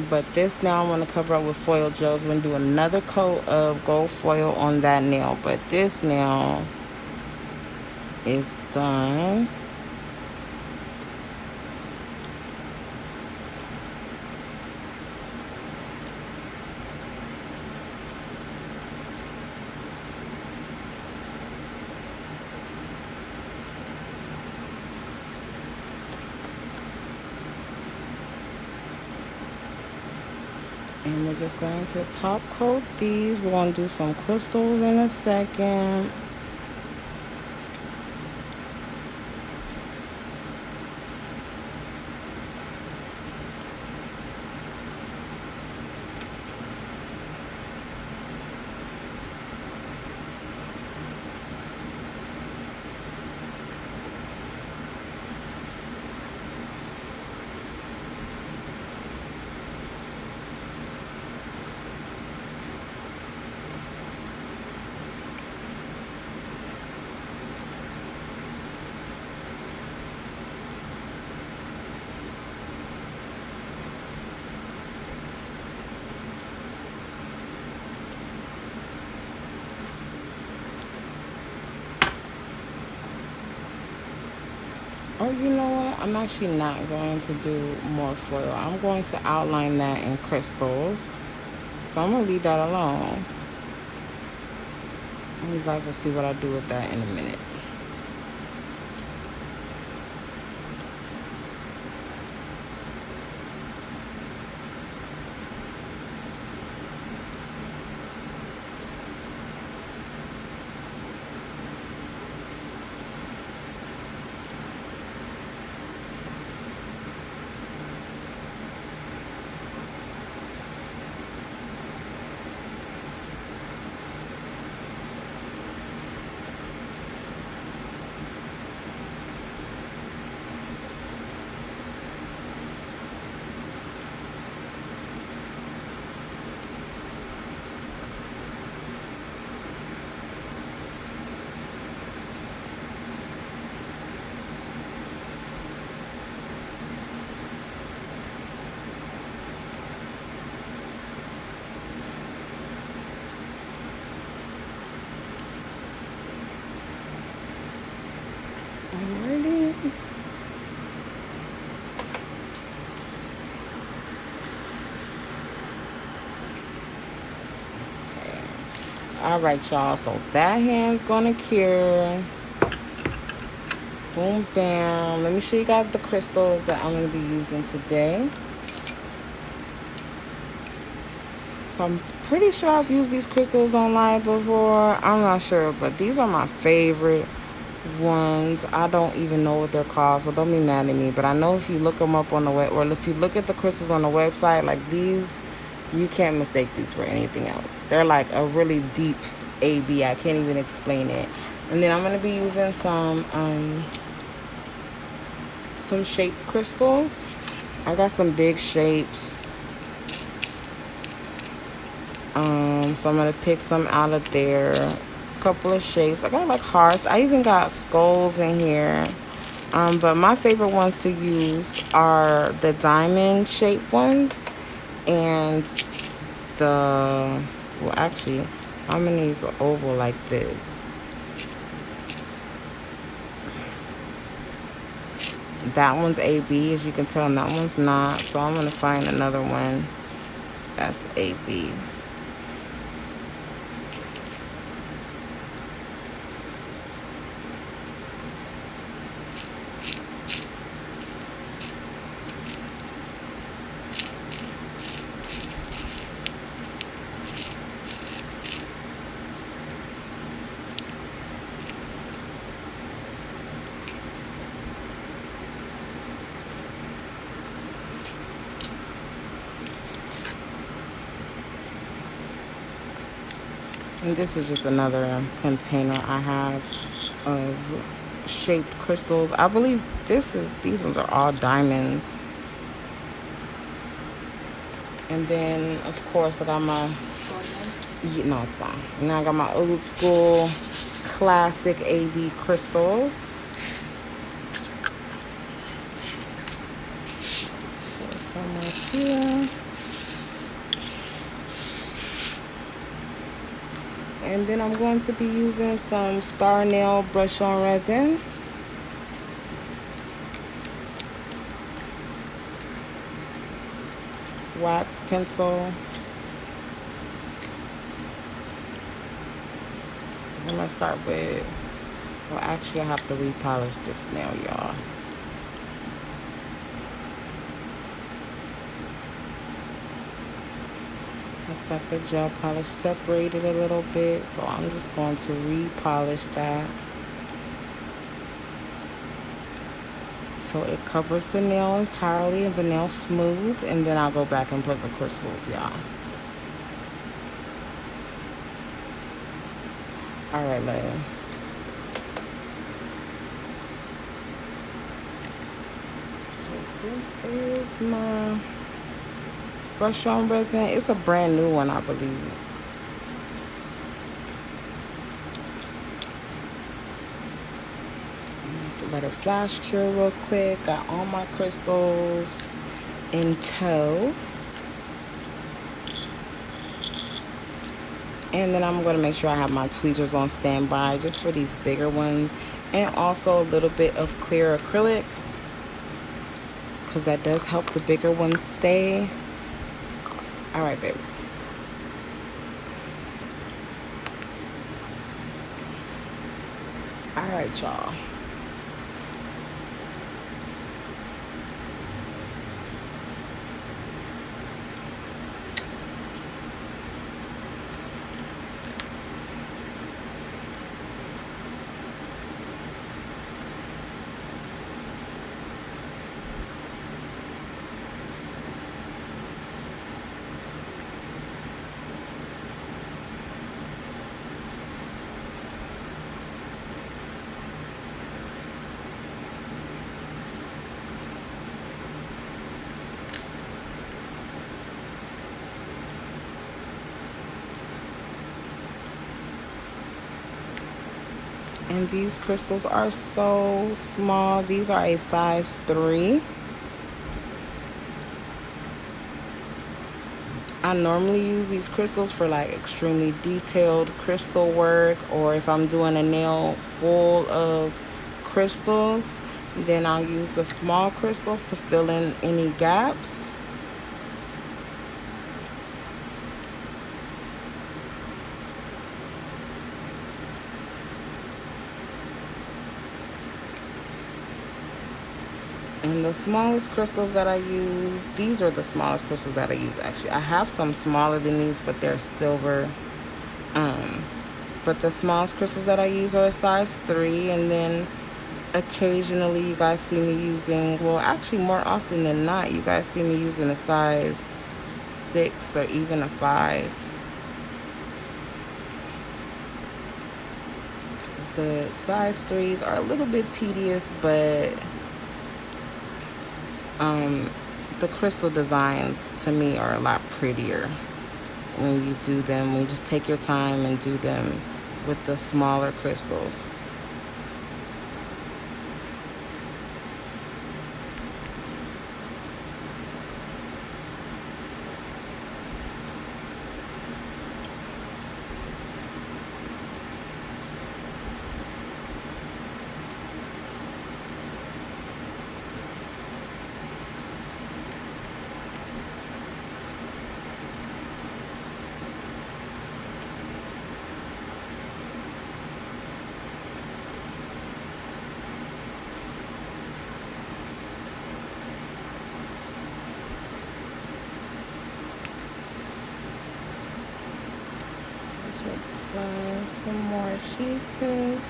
but this nail I'm going to cover up with foil gels. We're going to do another coat of gold foil on that nail, but this nail is done. And we're just going to top coat these. We're going to do some crystals in a second. Oh, you know what? I'm actually not going to do more foil. I'm going to outline that in crystals. So I'm going to leave that alone. And you guys will see what I do with that in a minute. Alrighty. Alright, y'all. So that hand's gonna cure. Boom, bam. Let me show you guys the crystals that I'm gonna be using today. So I'm pretty sure I've used these crystals online before. I'm not sure, but these are my favorite ones. I don't even know what they're called, so don't be mad at me. But I know if you look them up on the web, or if you look at the crystals on the website, like these, you can't mistake these for anything else. They're like a really deep AB. I can't even explain it. And then I'm gonna be using some shaped crystals. I got some big shapes. So I'm gonna pick some out of there. A couple of shapes. I got like hearts. I even got skulls in here. But my favorite ones to use are the diamond shaped ones and the, well, actually, I'm gonna use an oval like this. That one's AB, as you can tell, and that one's not. So I'm gonna find another one that's AB. And this is just another container I have of shaped crystals. I believe these ones are all diamonds. And then, of course, I got my, no, it's fine. Now I got my old school classic AB crystals. Put some right here. And then I'm going to be using some star nail brush on resin. Wax pencil. I'm gonna start with, well, actually I have to repolish this nail, y'all. Looks like the gel polish separated a little bit, so I'm just going to repolish that so it covers the nail entirely and the nail smooth, and then I'll go back and put the crystals, y'all. Alright, lady. So this is my brush on resin. It's a brand new one, I believe. Let it flash cure real quick. Got all my crystals in tow. And then I'm going to make sure I have my tweezers on standby just for these bigger ones. And also a little bit of clear acrylic, because that does help the bigger ones stay. All right, baby. All right, y'all. And these crystals are so small. These are a size 3. I normally use these crystals for like extremely detailed crystal work, or if I'm doing a nail full of crystals, then I'll use the small crystals to fill in any gaps. And the smallest crystals that I use, these are the smallest crystals that I use actually. I have some smaller than these, but they're silver. But the smallest crystals that I use are a size 3, and then occasionally you guys see me using, well actually more often than not, you guys see me using a size 6 or even a 5. The size 3s are a little bit tedious, but the crystal designs to me are a lot prettier when you do them, when you just take your time and do them with the smaller crystals. Some more cheeses.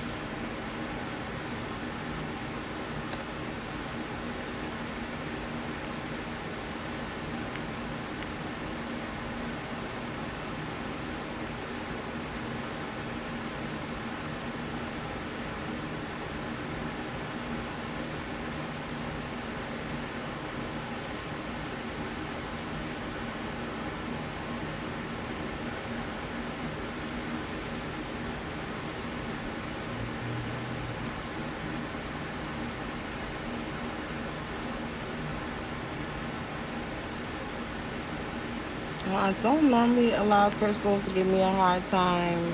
Well, I don't normally allow crystals to give me a hard time.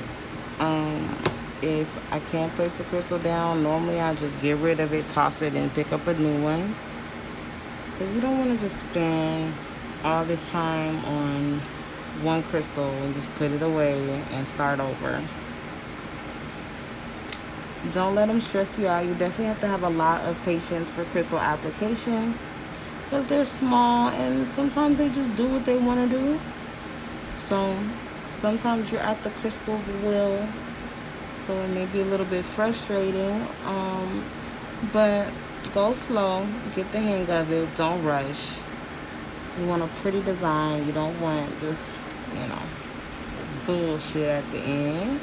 If I can't place a crystal down, normally I just get rid of it, toss it, and pick up a new one. Because you don't want to just spend all this time on one crystal and just put it away and start over. Don't let them stress you out. You definitely have to have a lot of patience for crystal application, because they're small and sometimes they just do what they want to do. So sometimes you're at the crystal's will, so it may be a little bit frustrating, but go slow, get the hang of it, don't rush. You want a pretty design, you don't want this, bullshit at the end.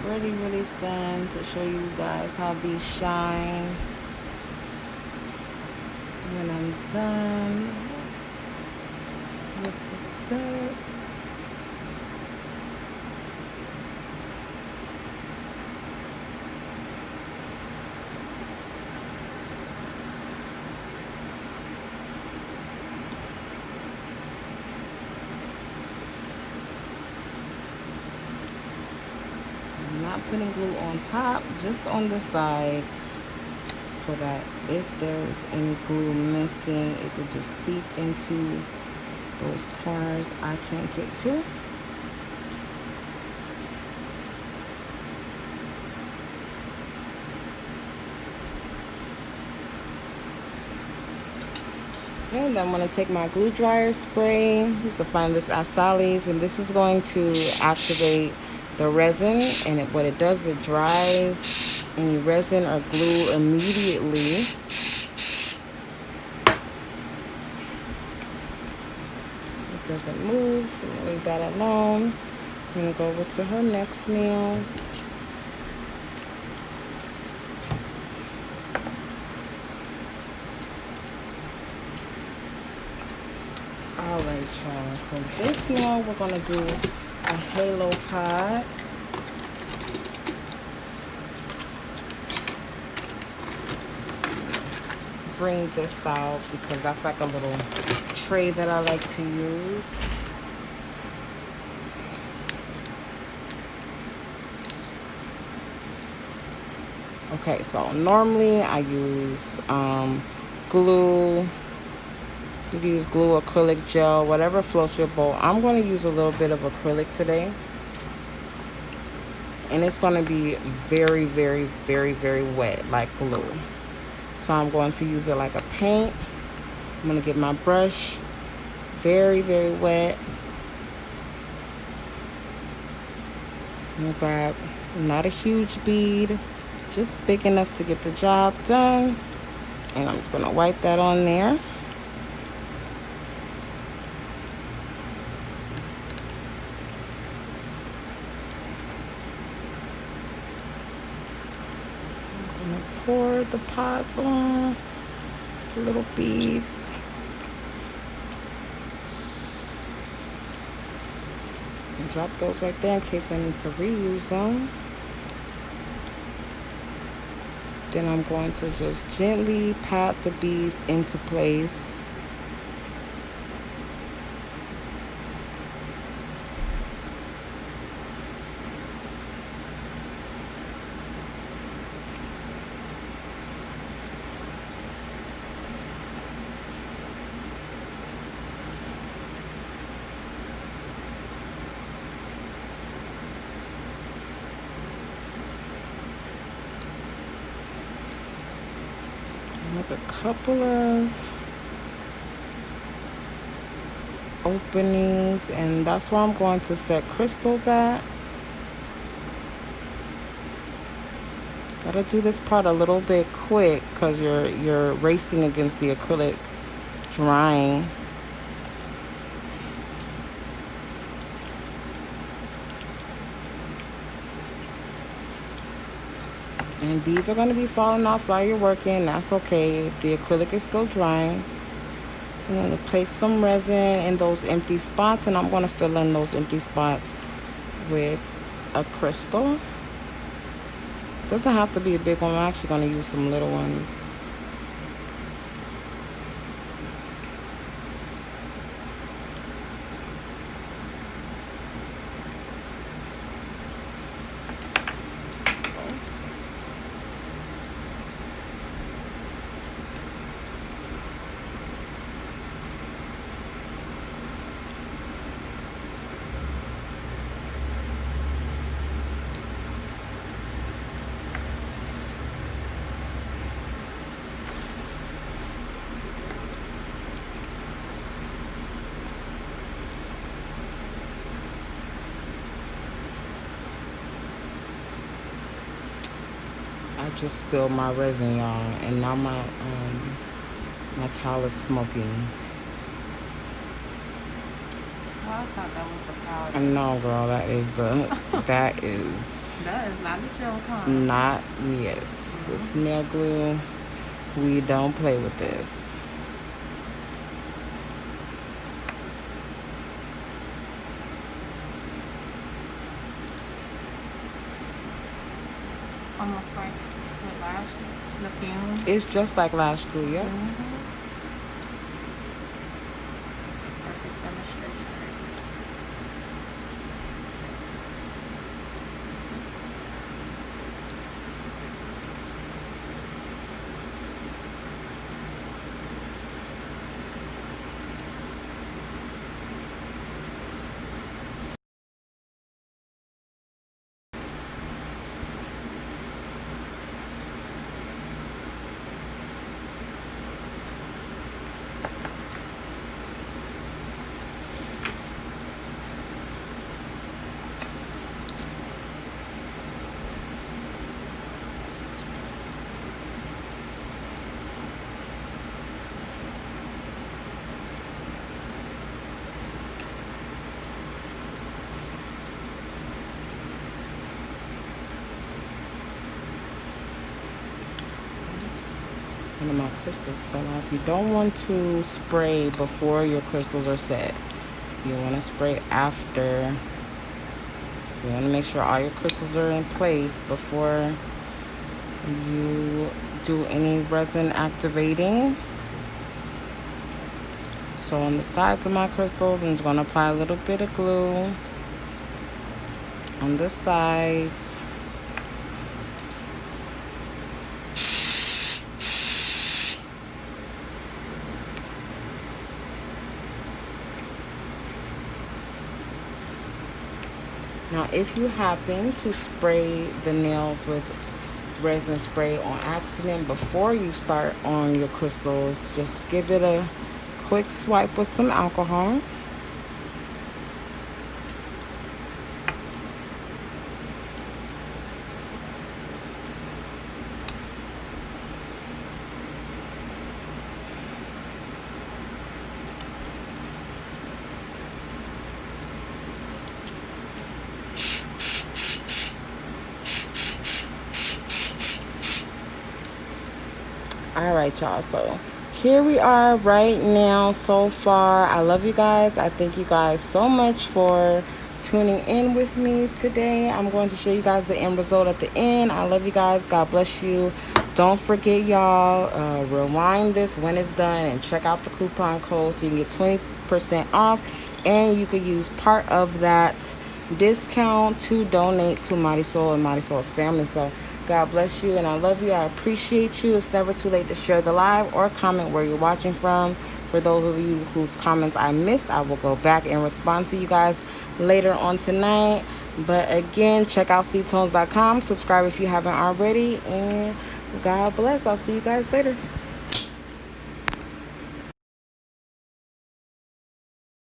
Really fun to show you guys how these shine when I'm done with the set. I'm not putting glue on top, just on the sides, so that if there's any glue missing, it could just seep into those corners I can't get to. Okay, then I'm going to take my glue dryer spray. You can find this at Sally's, and this is going to activate the resin, and what it does, it dries any resin or glue immediately. It doesn't move, so we'll leave that alone. I'm going to go over to her next nail. Alright, y'all, so this nail we're going to do a halo pod. Bring this out because that's like a little tray that I like to use. Okay, so normally I use glue. You can use glue, acrylic gel, whatever floats your boat. I'm going to use a little bit of acrylic today. And it's going to be very, very, very, very wet, like glue. So I'm going to use it like a paint. I'm going to get my brush very, very wet. I'm going to grab not a huge bead, just big enough to get the job done. And I'm just going to wipe that on there. Pour the pods on, the little beads. And drop those right there in case I need to reuse them. Then I'm going to just gently pat the beads into place. Make a couple of openings, and that's where I'm going to set crystals at. Gotta do this part a little bit quick because you're racing against the acrylic drying. And beads are going to be falling off while you're working. That's okay. The acrylic is still drying. So I'm going to place some resin in those empty spots, and I'm going to fill in those empty spots with a crystal. Doesn't have to be a big one. I'm actually going to use some little ones. I just spilled my resin, y'all, and now my towel is smoking. Oh, I thought that was the powder. No, girl, that is That is not the gel color. not, yes. This nail glue, we don't play with this. almost like the lashes, the fumes. It's just like lash glue, yeah. Perfect demonstration right here. One of my crystals fell off. You don't want to spray before your crystals are set. You want to spray after. So you want to make sure all your crystals are in place before you do any resin activating. So on the sides of my crystals, I'm just going to apply a little bit of glue on the sides. Now, if you happen to spray the nails with resin spray on accident before you start on your crystals, just give it a quick swipe with some alcohol. All right, y'all, so here we are right now so far. I love you guys. I thank you guys so much for tuning in with me today. I'm going to show you guys the end result at the end. I love you guys. God bless you. Don't forget, y'all, rewind this when it's done and check out the coupon code so you can get 20% off, and you could use part of that discount to donate to Mighty Soul and Mighty Soul's family. So God bless you, and I love you. I appreciate you. It's never too late to share the live or comment where you're watching from. For those of you whose comments I missed, I will go back and respond to you guys later on tonight. But again, check out ctones.com. Subscribe if you haven't already, and God bless. I'll see you guys later.